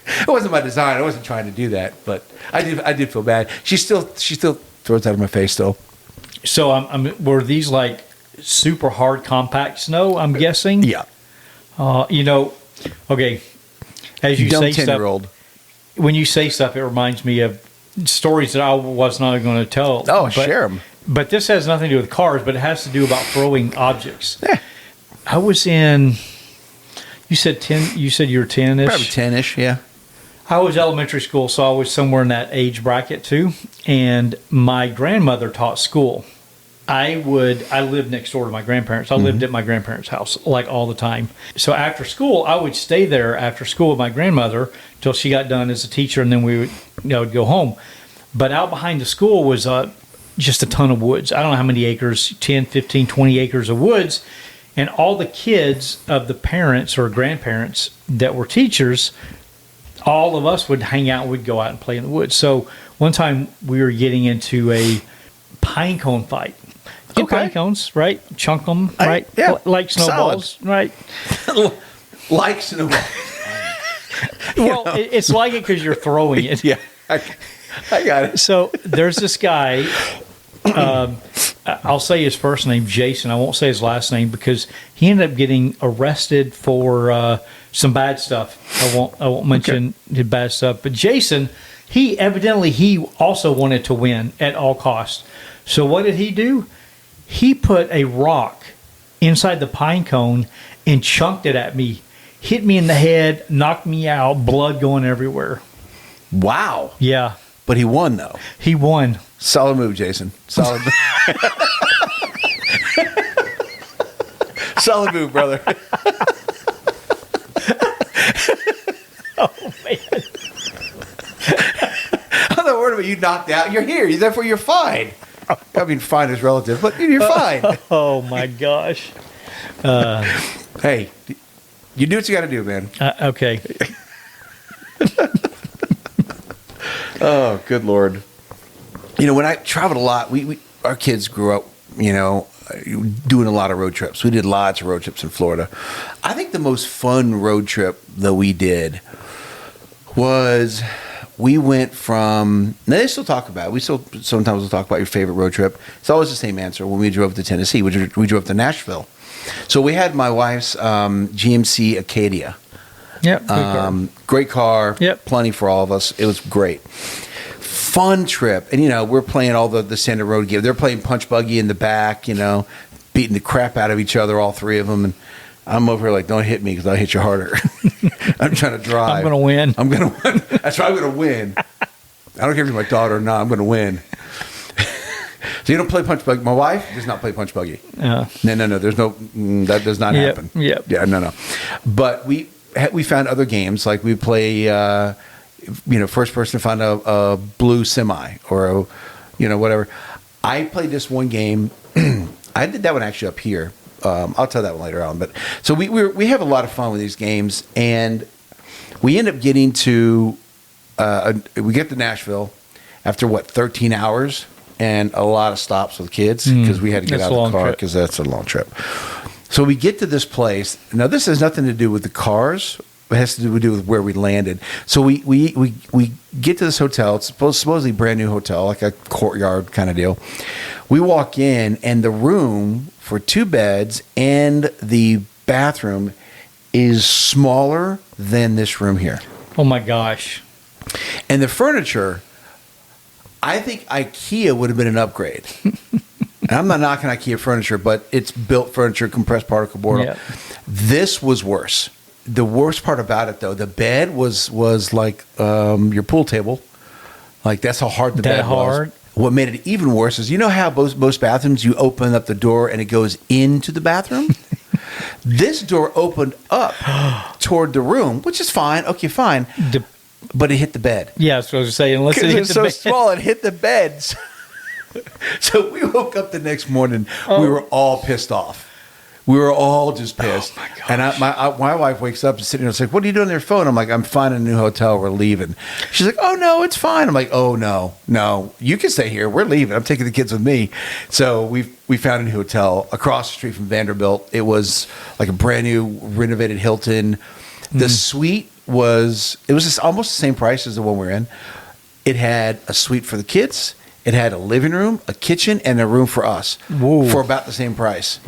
It wasn't my design. I wasn't trying to do that. But I did feel bad. She still throws out of my face, still. So were these like super hard compact snow, I'm guessing? Yeah. Okay. As you say stuff, when you say stuff, it reminds me of stories that I was not going to tell. Oh, share them. But this has nothing to do with cars, but it has to do about throwing objects. Yeah. I was in, you said 10, you said you were 10-ish? Probably 10-ish, yeah. I was elementary school, so I was somewhere in that age bracket too. And my grandmother taught school. I lived next door to my grandparents. I lived at my grandparents' house like all the time. So after school, I would stay there after school with my grandmother till she got done as a teacher, and then we would go home. But out behind the school was just a ton of woods. I don't know how many acres, 10, 15, 20 acres of woods. And all the kids of the parents or grandparents that were teachers, all of us would hang out and we'd go out and play in the woods. So one time we were getting into a pine cone fight. Get pine cones, right? Chunk them, right? Like snowballs, right? Like snowballs. Well, it's like it because you're throwing it. Yeah, I got it. So there's this guy. I'll say his first name, Jason. I won't say his last name because he ended up getting arrested for some bad stuff. I won't mention the bad stuff. But Jason, he also wanted to win at all costs. So what did he do? He put a rock inside the pine cone and chunked it at me. Hit me in the head, knocked me out, blood going everywhere. Wow. Yeah. But he won, though. He won. Solid move, Jason. Solid move. Solid move, brother. Oh, man. I'm not worried about you knocked out. You're here. Therefore, you're fine. I mean, fine is relative, but you're fine. Oh, my gosh. Hey, you do what you got to do, man. Okay. Oh, good Lord. When I traveled a lot, our kids grew up, doing a lot of road trips. We did lots of road trips in Florida. I think the most fun road trip that we did was we went from, now they still talk about it. We still sometimes will talk about your favorite road trip. It's always the same answer. When we drove to Tennessee, we drove to Nashville. So we had my wife's GMC Acadia. Yep. Great car. Yep. Plenty for all of us. It was great. fun trip. And, we're playing all the standard road games. They're playing punch buggy in the back, beating the crap out of each other, all three of them. And I'm over here like, don't hit me because I'll hit you harder. I'm trying to drive. I'm going to win. I'm going to win. That's right. I'm going to win. I don't care if you're my daughter or not. I'm going to win. So you don't play punch buggy. My wife does not play punch buggy. No. There's no, that does not happen. Yep. Yeah, no. But we found other games. Like we play, first person to find a blue semi or whatever. I played this one game. I did that one actually up here. I'll tell that one later on. But so we have a lot of fun with these games, and we end up getting to we get to Nashville after 13 hours and a lot of stops with kids because we had to get out of the car because that's a long trip. So we get to this place. Now this has nothing to do with the cars. It has to do with where we landed. So we get to this hotel. It's supposedly a brand new hotel, like a courtyard kind of deal. We walk in, and the room for 2 beds and the bathroom is smaller than this room here. Oh my gosh! And the furniture, I think IKEA would have been an upgrade. And I'm not knocking IKEA furniture, but it's built furniture, compressed particle board. Yeah. This was worse. The worst part about it, though, the bed was like your pool table. Like, that's how hard the bed was. What made it even worse is, how most bathrooms, you open up the door and it goes into the bathroom? This door opened up toward the room, which is fine. Okay, fine. But it hit the bed. Yeah, that's what I was saying. Unless it hit the bed. It's so small, it hit the bed. So we woke up the next morning. We were all pissed off. We were all just pissed. Oh my gosh. And my wife wakes up and sitting there and says, "What are you doing on your phone?" I'm like, "I'm finding a new hotel. We're leaving." She's like, "Oh, no, it's fine." I'm like, "Oh, no, you can stay here. We're leaving. I'm taking the kids with me." So we found a new hotel across the street from Vanderbilt. It was like a brand new renovated Hilton. The suite was just almost the same price as the one we're in. It had a suite for the kids. It had a living room, a kitchen, and a room for us. Whoa. For about the same price.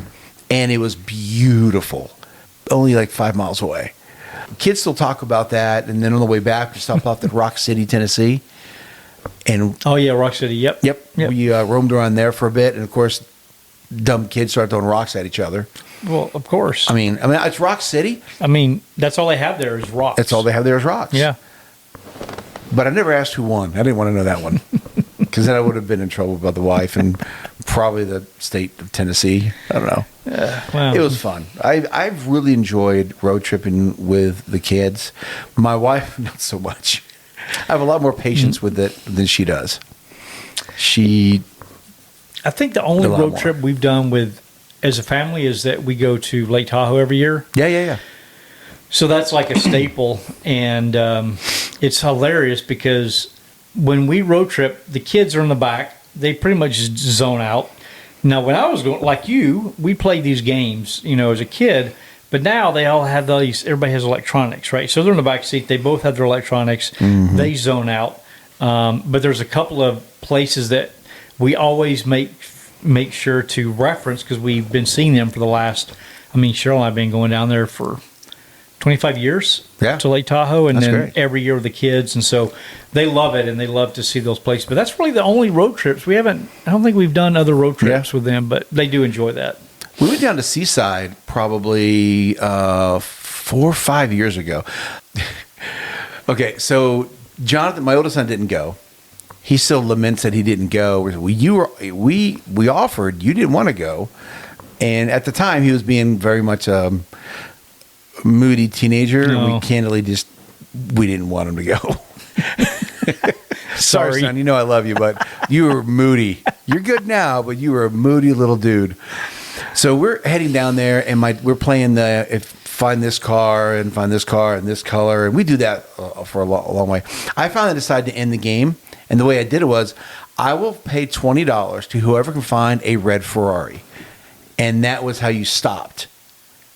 And it was beautiful, only like 5 miles away. Kids still talk about that. And then on the way back, we stopped off at Rock City, Tennessee. And oh, yeah, Rock City. Yep. We roamed around there for a bit. And, of course, dumb kids started throwing rocks at each other. Well, of course. I mean, it's Rock City. I mean, that's all they have there is rocks. That's all they have there is rocks. Yeah. But I never asked who won. I didn't want to know that one. Because then I would have been in trouble about the wife and probably the state of Tennessee. I don't know. Wow. It was fun. I've really enjoyed road tripping with the kids. My wife, not so much. I have a lot more patience with it than she does. I think the only road trip we've done as a family is that we go to Lake Tahoe every year. Yeah. So that's like a staple. And it's hilarious because when we road trip, the kids are in the back. They pretty much zone out. Now, when I was going, like you, we played these games, as a kid. But now they all have everybody has electronics, right? So they're in the back seat. They both have their electronics. Mm-hmm. They zone out. But there's a couple of places that we always make sure to reference because we've been seeing them for the last, Cheryl and I have been going down there for 25 years to Lake Tahoe, and that's then great. Every year with the kids, and so they love it, and they love to see those places. But that's really the only road trips I don't think we've done other road trips with them, but they do enjoy that. We went down to Seaside probably 4 or 5 years ago. Okay, so Jonathan, my oldest son, didn't go. He still laments that he didn't go. We offered, you didn't want to go, and at the time he was being very much moody teenager. No. We candidly we didn't want him to go. Sorry, son. I love you, but you were moody. You're good now, but you were a moody little dude. So we're heading down there, and we're playing find this car and find this car and this color, and we do that for a long way. I finally decided to end the game, and the way I did it was, I will pay $20 to whoever can find a red Ferrari, and that was how you stopped.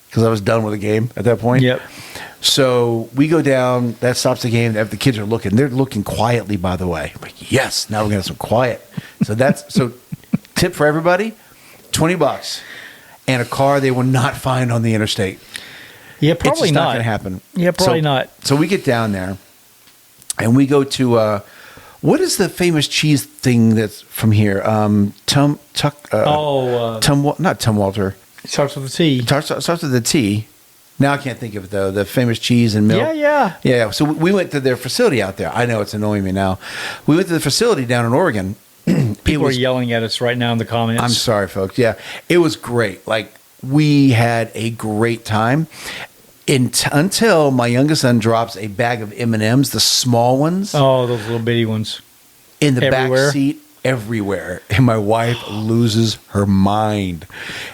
Because I was done with the game at that point. Yep. So we go down. That stops the game. The kids are looking. They're looking quietly, by the way. I'm like, yes, now we're going to have some quiet. So tip for everybody, $20 and a car they will not find on the interstate. Yeah, probably it's not going to happen. Yeah, probably not. So we get down there, and we go to What is the famous cheese thing that's from here? Not Tum Walter. It starts with a T. Starts with a T. Now I can't think of it though. The famous cheese and milk. Yeah. So we went to their facility out there. I know it's annoying me now. We went to the facility down in Oregon. People are yelling at us right now in the comments. I'm sorry, folks. Yeah, it was great. Like, we had a great time until my youngest son drops a bag of M&Ms, the small ones. Oh, those little bitty ones. In the back seat, everywhere. And my wife loses her mind.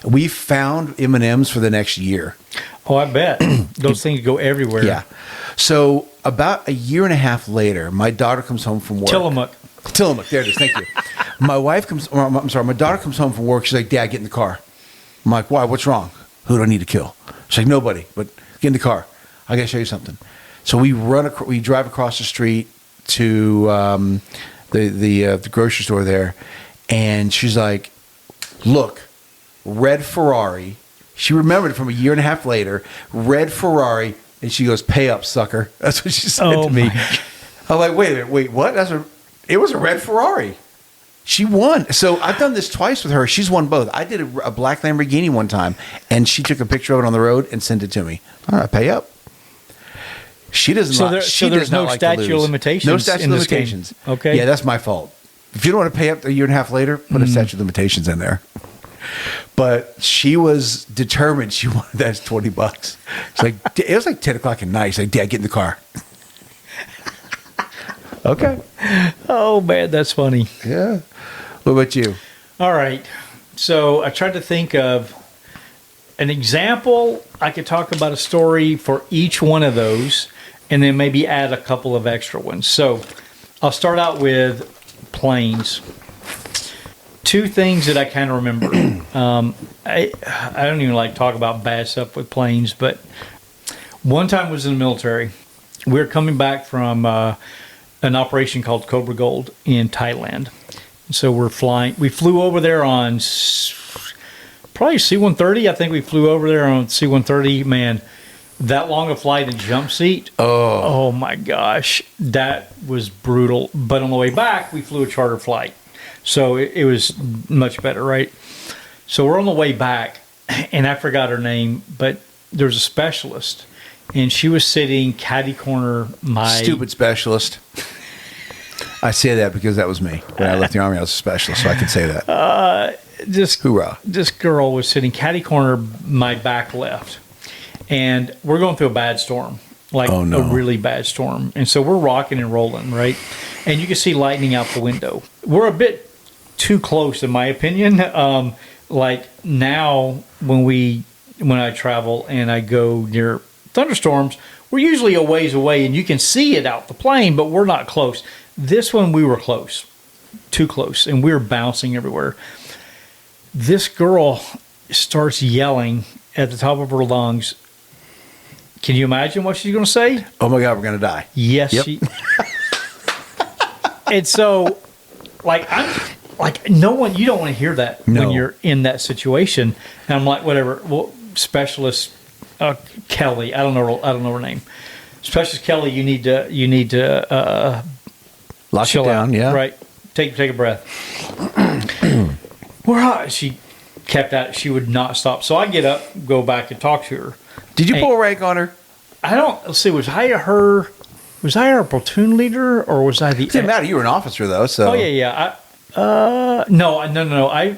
We found M&Ms for the next year. Oh, I bet. Those things go everywhere. Yeah. So about a year and a half later, my daughter comes home from work. Tillamook. There it is. Thank you. My daughter comes home from work. She's like, Dad, get in the car. I'm like, why? What's wrong? Who do I need to kill? She's like, nobody, but get in the car. I got to show you something. So we drive across the street to the grocery store there, and she's like, look, red Ferrari. She remembered it from a year and a half later, red Ferrari, and she goes, pay up, sucker. That's what she said to me. I'm like, wait, what? It was a red Ferrari. She won. So I've done this twice with her. She's won both. I did a black Lamborghini one time, and she took a picture of it on the road and sent it to me. All right, pay up. She doesn't. So there's no statute of limitations. No statute of limitations. Okay. Yeah, that's my fault. If you don't want to pay up a year and a half later, put a statute of limitations in there. But she was determined. She wanted that $20. It's like it was like 10 o'clock at night. She's like, Dad, get in the car. Okay. Oh man, that's funny. Yeah. What about you? All right. So I tried to think of an example. I could talk about a story for each one of those, and then maybe add a couple of extra ones. So I'll start out with planes. Two things that I kind of remember. I don't even like to talk about bad stuff with planes, but one time was in the military. We were coming back from an operation called Cobra Gold in Thailand. So we're flying. We flew over there on probably C-130. I think we flew over there on C-130. Man, that long a flight in jump seat. Oh my gosh, that was brutal. But on the way back, we flew a charter flight. So it was much better, right? So we're on the way back, and I forgot her name, but there's a specialist, and she was sitting catty corner stupid specialist. I say that because that was me. When I left the Army, I was a specialist, so I can say that. Hoorah. This girl was sitting catty corner my back left, and we're going through a bad storm. Like a really bad storm. And so we're rocking and rolling, right? And you can see lightning out the window. We're a bit too close, in my opinion. Like now, when I travel and I go near thunderstorms, we're usually a ways away and you can see it out the plane, but we're not close. This one, we were close. Too close. And we were bouncing everywhere. This girl starts yelling at the top of her lungs. Can you imagine what she's going to say? Oh my God, we're going to die. Yes, yep. And so, no one, you don't want to hear that when you're in that situation. And I'm like, whatever. Well, specialist Kelly, I don't know her name. Specialist Kelly, you need to lock it down. Out, yeah, right. Take a breath. She kept at it. She would not stop. So I get up, go back and talk to her. Did you pull a rank on her? Let's see, was I her platoon leader or was I the... It didn't matter. You were an officer though, so... Oh, yeah. No.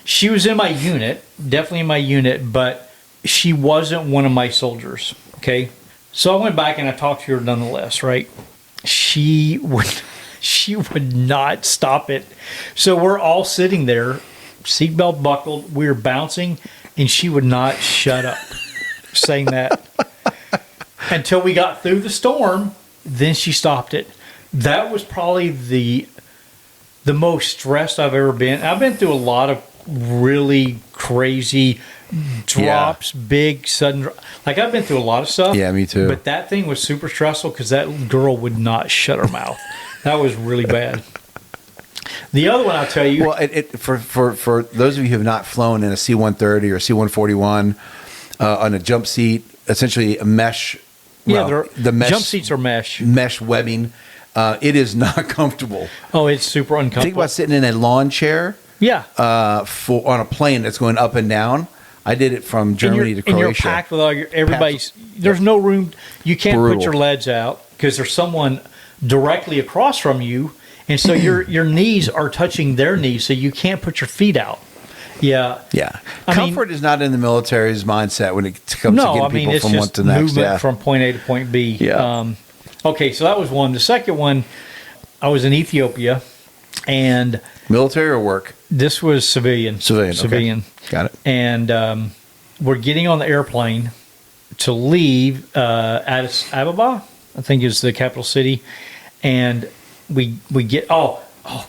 She was in my unit, definitely in my unit, but she wasn't one of my soldiers, okay? So I went back and I talked to her nonetheless, right? She would not stop it. So we're all sitting there, seatbelt buckled, we were bouncing, and she would not shut up. Saying that until we got through the storm, then she stopped it. That was probably the most stressed I've ever been. I've been through a lot of really crazy drops, big sudden. I've been through a lot of stuff. Yeah, me too. But that thing was super stressful because that girl would not shut her mouth. That was really bad. The other one I'll tell you. Well, for those of you who have not flown in a C-130 or C-141. On a jump seat, essentially a mesh. The mesh, jump seats are mesh. Mesh webbing. It is not comfortable. Oh, it's super uncomfortable. Think about sitting in a lawn chair. Yeah. On a plane that's going up and down. I did it from Germany to Croatia. And you're packed with everybody's. There's no room. You can't Brutal. put your legs out because there's someone directly across from you, and so your knees are touching their knees, so you can't put your feet out. Yeah. Yeah. Comfort is not in the military's mindset when it comes to getting people from one to the next. Movement from point A to point B. Yeah. Okay, so that was one. The second one, I was in Ethiopia, and military or work? This was civilian. Okay. Got it. And we're getting on the airplane to leave Addis Ababa, I think is the capital city, and we get oh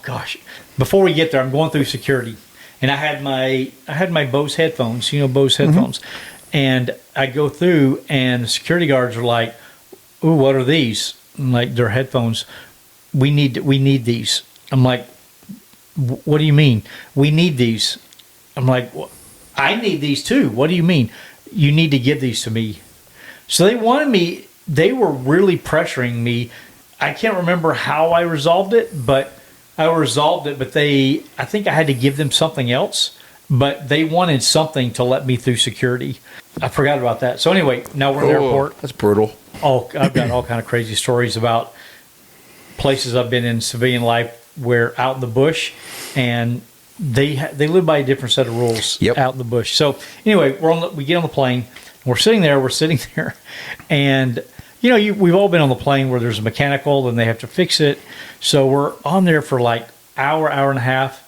gosh, before we get there, I'm going through security, and I had my Bose headphones, Bose headphones, and I go through, and the security guards are like, "Ooh, what are these?" I'm like, "They're headphones. We need these." I'm like, "What do you mean? We need these?" I'm like, well, "I need these too. What do you mean? You need to give these to me." So they were really pressuring me. I can't remember how I resolved it, but I think I had to give them something else, but they wanted something to let me through security. I forgot about that. So anyway, now we're in the airport. That's brutal. Oh, I've got all kind of crazy stories about places I've been in civilian life where out in the bush, and they live by a different set of rules out in the bush. So anyway, we get on the plane. We're sitting there, and we've all been on the plane where there's a mechanical and they have to fix it. So we're on there for like hour and a half.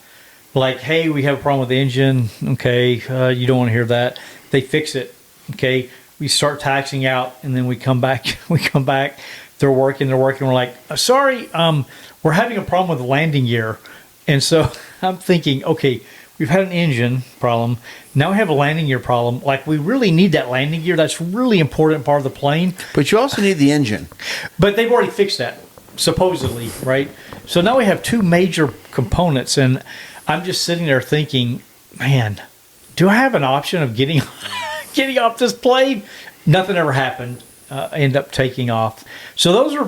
Like, hey, we have a problem with the engine. Okay, you don't want to hear that. They fix it. Okay, we start taxiing out, and then we come back. They're working. We're like, sorry, we're having a problem with the landing gear. And so I'm thinking, okay, we've had an engine problem. Now we have a landing gear problem. Like, we really need that landing gear. That's really important part of the plane. But you also need the engine. But they've already fixed that, supposedly, right? So now we have two major components, and I'm just sitting there thinking, man, do I have an option of getting off this plane? Nothing ever happened. I end up taking off. So those are,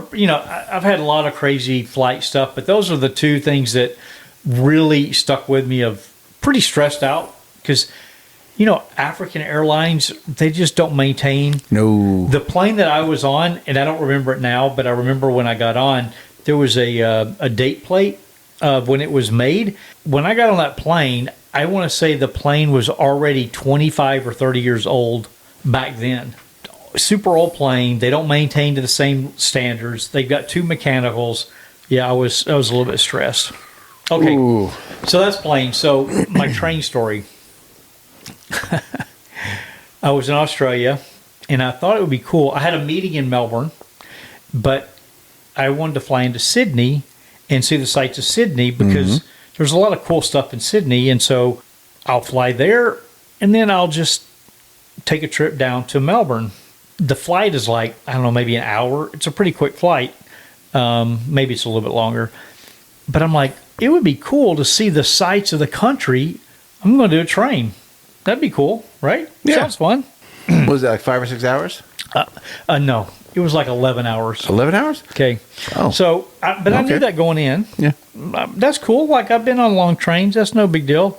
I've had a lot of crazy flight stuff, but those are the two things that really stuck with me, of pretty stressed out because, African Airlines, they just don't maintain. No. The plane that I was on, and I don't remember it now, but I remember when I got on, there was a date plate of when it was made. When I got on that plane, I want to say the plane was already 25 or 30 years old back then. Super old plane. They don't maintain to the same standards. They've got two mechanicals. Yeah, I was a little bit stressed. Okay, Ooh. So that's plane. So my train story. I was in Australia, and I thought it would be cool. I had a meeting in Melbourne, but I wanted to fly into Sydney and see the sights of Sydney because there's a lot of cool stuff in Sydney, and so I'll fly there, and then I'll just take a trip down to Melbourne. The flight is like, I don't know, maybe an hour. It's a pretty quick flight. Maybe it's a little bit longer. But I'm like, it would be cool to see the sights of the country. I'm going to do a train. That'd be cool, right? Yeah. Sounds fun. Was it like 5 or 6 hours? No. It was like 11 hours. 11 hours? Okay. Oh. So, I knew that going in. Yeah. That's cool. Like, I've been on long trains. That's no big deal.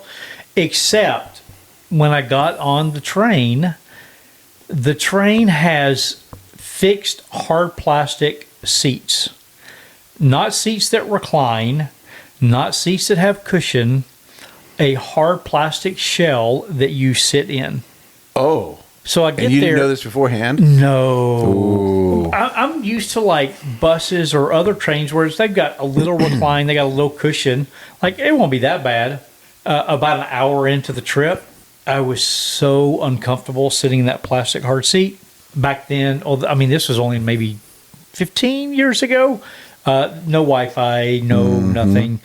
Except when I got on the train has fixed hard plastic seats. Not seats that recline, not seats that have cushion, a hard plastic shell that you sit in. Oh. So I get there. And you didn't know this beforehand? No. Ooh. I'm used to like buses or other trains where they've got a little recline, they got a little cushion. Like, it won't be that bad. About an hour into the trip, I was so uncomfortable sitting in that plastic hard seat. Back then, this was only maybe 15 years ago. No Wi-Fi, nothing.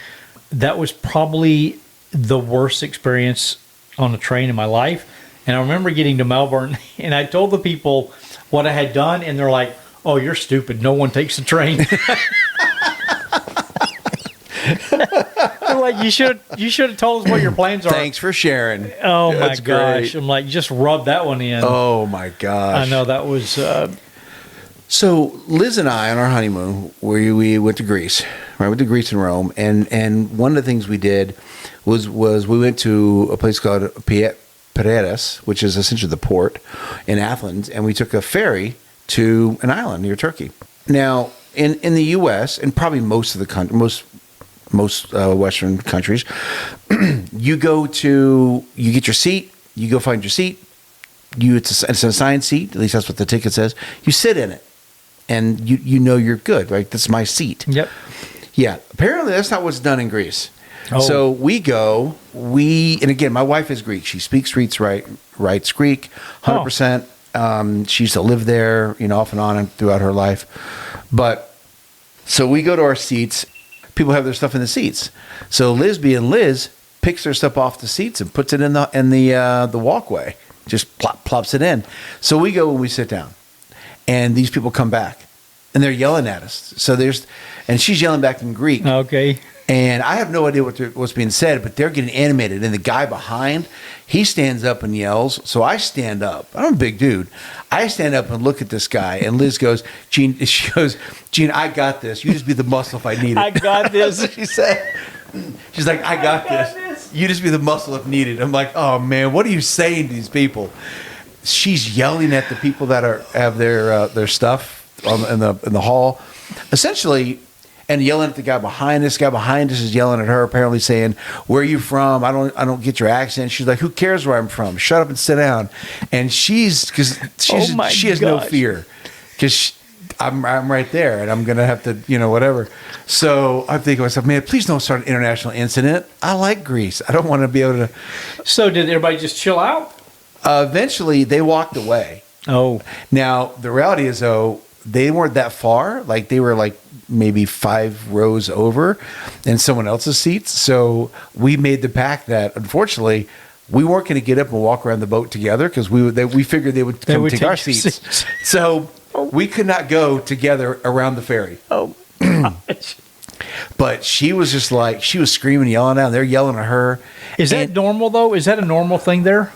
That was probably the worst experience on a train in my life. And I remember getting to Melbourne, and I told the people what I had done, and they're like, "Oh, you're stupid. No one takes the train." They're like, you should have told us what your plans are. Thanks for sharing. Oh, That's my gosh. Great. I'm like, just rub that one in. Oh, my gosh. I know that was... So Liz and I on our honeymoon, we went to Greece, right? We went to Greece and Rome, and one of the things we did was we went to a place called Piraeus, which is essentially the port in Athens, and we took a ferry to an island near Turkey. Now, in the U.S. and probably most of the most Western countries, you get your seat, you go find your seat. It's an assigned seat, at least that's what the ticket says. You sit in it, and you know you're good, right? This is my seat. Yep. Yeah. Apparently, that's not what's done in Greece. Oh. So and again, my wife is Greek. She speaks Greek, writes Greek, 100%. She used to live there, off and on and throughout her life. But so we go to our seats. People have their stuff in the seats. So Liz, being Liz, picks their stuff off the seats and puts it in the walkway. Just plops it in. So we go and we sit down, and these people come back, and they're yelling at us. And she's yelling back in Greek. Okay. And I have no idea what's being said, but they're getting animated. And the guy behind, he stands up and yells. So I stand up. I'm a big dude. I stand up and look at this guy, and Liz goes, Gene, I got this. You just be the muscle if I need it. I got this. That's what she said. She's like, I got this. You just be the muscle if needed. I'm like, oh man, what are you saying to these people? She's yelling at the people that have their stuff in the hall, essentially, and yelling at the guy behind us. The guy behind us is yelling at her, apparently saying, "Where are you from? I don't get your accent." She's like, "Who cares where I'm from? Shut up and sit down." And she has no fear because I'm right there, and I'm gonna have to, whatever. So I'm thinking to myself, man, please don't start an international incident. I like Greece. I don't want to be able to. So did everybody just chill out? Eventually, they walked away. Oh, now the reality is, though, they weren't that far. Like they were like maybe 5 rows over in someone else's seats. So we made the pact that, unfortunately, we weren't going to get up and walk around the boat together because we figured they would come take our seats. So we could not go together around the ferry. Oh, gosh. But she was just like, she was screaming, yelling out. They're yelling at her. Is that normal, though? Is that a normal thing there?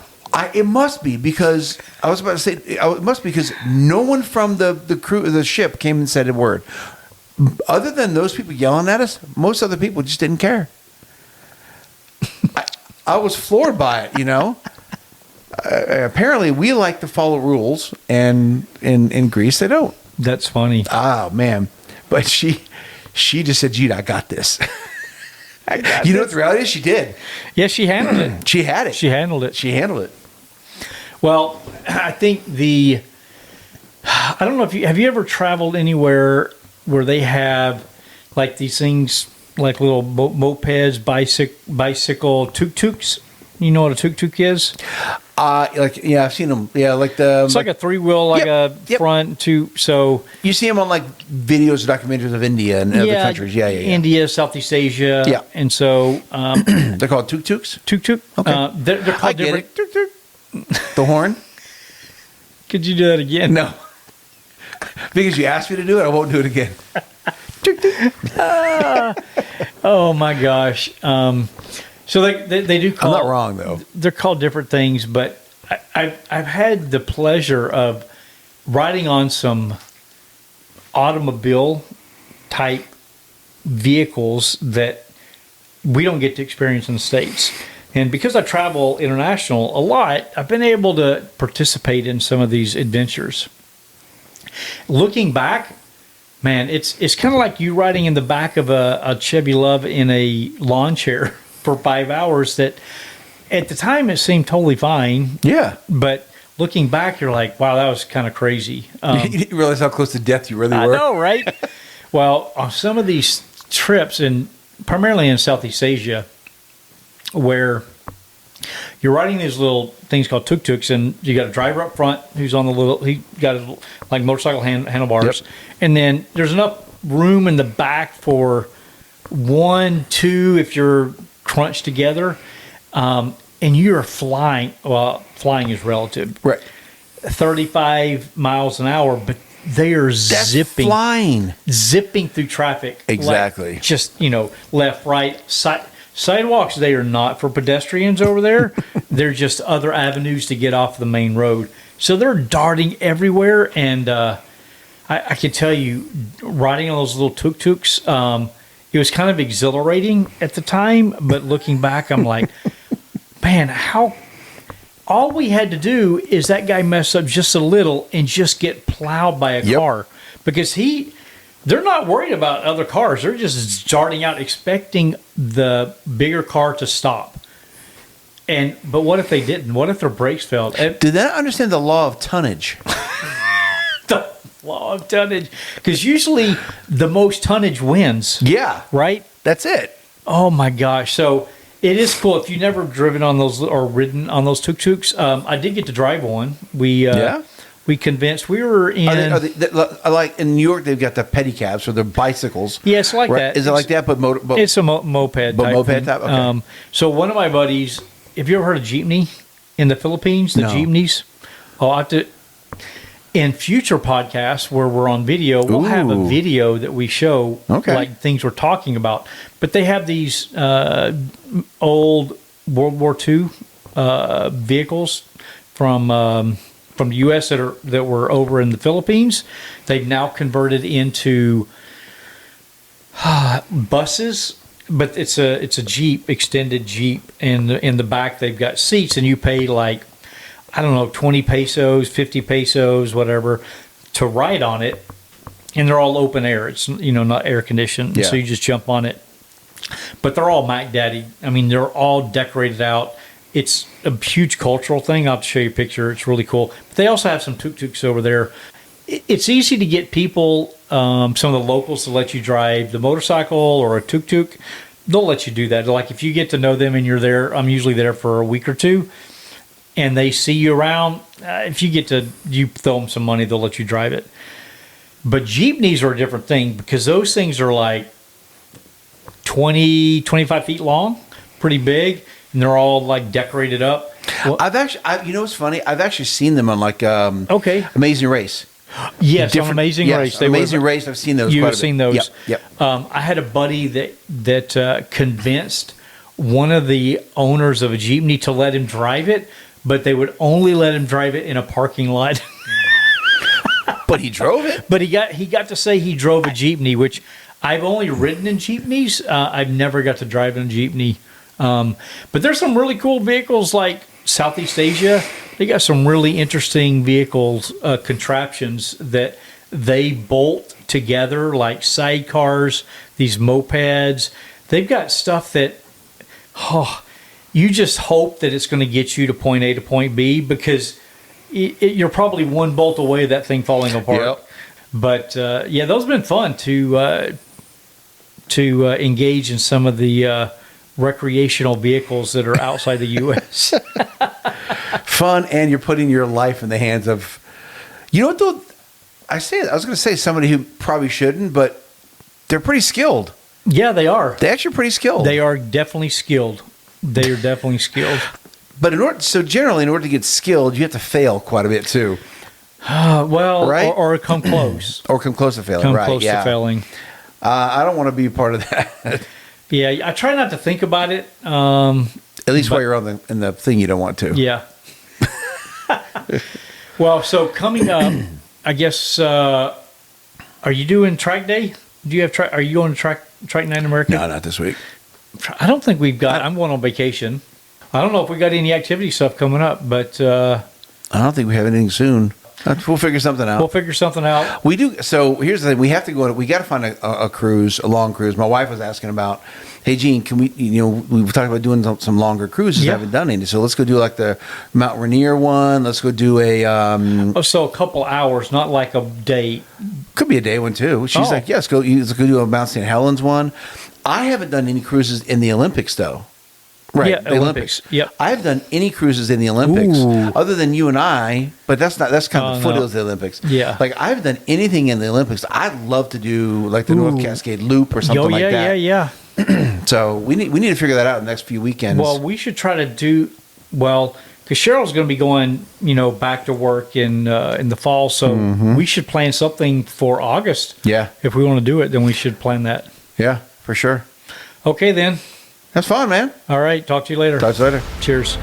It must be, because I was about to say, it must be because no one from the crew of the ship came and said a word. Other than those people yelling at us, most other people just didn't care. I was floored by it, Apparently, we like to follow rules, and in Greece, they don't. That's funny. Oh, man. But she just said, Gene, I got this. I got you know what the reality is? She did. Yes, she handled it. She had it. She handled it. She handled it. Well, I think I don't know if have you ever traveled anywhere where they have like these things, like little mopeds, bicycle tuk-tuks? You know what a tuk-tuk is? I've seen them. Yeah, like it's like a 3-wheel, front two. So you see them on like videos or documentaries of India and other countries. Yeah. India, Southeast Asia. Yeah, and so they're called tuk-tuks. Tuk-tuk. Okay, they're called I get it. Tuk-tuk. The horn. Could you do that again? No, because you asked me to do it. I won't do it again. Oh my gosh. So they do call. I'm not wrong though. They're called different things, but I've had the pleasure of riding on some automobile type vehicles that we don't get to experience in the States. And because I travel international a lot, I've been able to participate in some of these adventures. Looking back, man, it's kind of like you riding in the back of a Chevy Love in a lawn chair for 5 hours. That at the time it seemed totally fine. Yeah. But looking back, you're like, wow, that was kind of crazy. You didn't realize how close to death you really were. I know, right? Well, on some of these trips, and primarily in Southeast Asia, where you're riding these little things called tuk-tuks, and you got a driver up front who's on he got his, like motorcycle handlebars, yep. And then there's enough room in the back for 1, 2 if you're crunched together, and you're flying. Well, flying is relative, right? 35 miles an hour, but they are zipping through traffic. Exactly. Like just left, right, sidewalks. They are not for pedestrians over there. They're just other avenues to get off the main road. So they're darting everywhere, and I I can tell you, riding on those little tuk-tuks, it was kind of exhilarating at the time, but looking back, I'm like, man, how... All we had to do is that guy mess up just a little and just get plowed by a car. Because they're not worried about other cars. They're just starting out expecting the bigger car to stop. But what if they didn't? What if their brakes failed? Did they not understand the law of tonnage? The law of tonnage. Because usually the most tonnage wins. Yeah. Right? That's it. Oh, my gosh. So... It is cool. If you've never driven on those or ridden on those tuk-tuks, I did get to drive one. We convinced we were in. Are they, like in New York, they've got the pedicabs or the bicycles. Yeah, it's like that. Is it like that? But it's a moped. But moped type. Okay. So one of my buddies, have you ever heard of jeepney in the Philippines? The jeepneys. Oh, I have to. In future podcasts where we're on video, we'll have a video that we show like things we're talking about. But they have these old World War II vehicles from the U.S. that were over in the Philippines. They've now converted into buses, but it's a Jeep, extended Jeep, and in the back they've got seats, and you pay like, I don't know, 20 pesos, 50 pesos, whatever, to ride on it. And they're all open air. It's, not air conditioned. Yeah. So you just jump on it. But they're all Mac Daddy. I mean, they're all decorated out. It's a huge cultural thing. I'll have to show you a picture. It's really cool. But they also have some tuk-tuks over there. It's easy to get people, some of the locals, to let you drive the motorcycle or a tuk-tuk. They'll let you do that. Like if you get to know them and you're there, I'm usually there for a week or two, and they see you around, if you throw them some money, they'll let you drive it. But jeepneys are a different thing because those things are like 20, 25 feet long, pretty big, and they're all like decorated up. Well, what's funny? I've actually seen them on like Amazing Race. Yes, on Amazing Race. Amazing Race. I've seen those. You've seen those. Yep. I had a buddy that convinced one of the owners of a jeepney to let him drive it, but they would only let him drive it in a parking lot. But he drove it. But he got to say he drove a jeepney, which I've only ridden in jeepneys. I've never got to drive in a jeepney. But there's some really cool vehicles like Southeast Asia. They got some really interesting vehicles, contraptions that they bolt together like sidecars, these mopeds. They've got stuff that, you just hope that it's going to get you to point A to point B because you're probably one bolt away that thing falling apart. Yep. But those have been fun to engage in some of the recreational vehicles that are outside the U.S. Fun, and you're putting your life in the hands of, what though? I was going to say somebody who probably shouldn't, but they're pretty skilled. Yeah, they are. They're actually pretty skilled. They are definitely skilled. They are definitely skilled. But generally, in order to get skilled, you have to fail quite a bit too. Right? or come close. Or come close to failing. Come close to failing. I don't want to be a part of that. Yeah, I try not to think about it. At least while you're in the thing you don't want to. Yeah. Well, so coming up, I guess, are you doing track day? Are you going to track night in America? No, not this week. I don't think we've got. I'm going on vacation. I don't know if we got any activity stuff coming up, but I don't think we have anything soon. We'll figure something out. We do. So here's the thing: we have to go. We got to find a cruise, a long cruise. My wife was asking about, hey, Gene, can we? We talked about doing some longer cruises. Yeah. I haven't done any, so let's go do like the Mount Rainier one. Let's go do a. So a couple hours, not like a day. Could be a day one too. She's like, yes, let's go do a Mount St. Helens one. I haven't done any cruises in the Olympics though. Right, yeah, the Olympics. Yep. I have done any cruises in the Olympics other than you and I, but that's kind of the foothills of the Olympics. Yeah. Like I haven't done anything in the Olympics. I'd love to do like the North Cascade Loop or something like that. Yeah. So we need to figure that out in the next few weekends. Well, we should try to do because Cheryl's going to be going, back to work in the fall, so we should plan something for August. Yeah. If we want to do it, then we should plan that. Yeah, for sure. Okay, then. That's fun, man. All right. Talk to you later. Talk to you later. Cheers.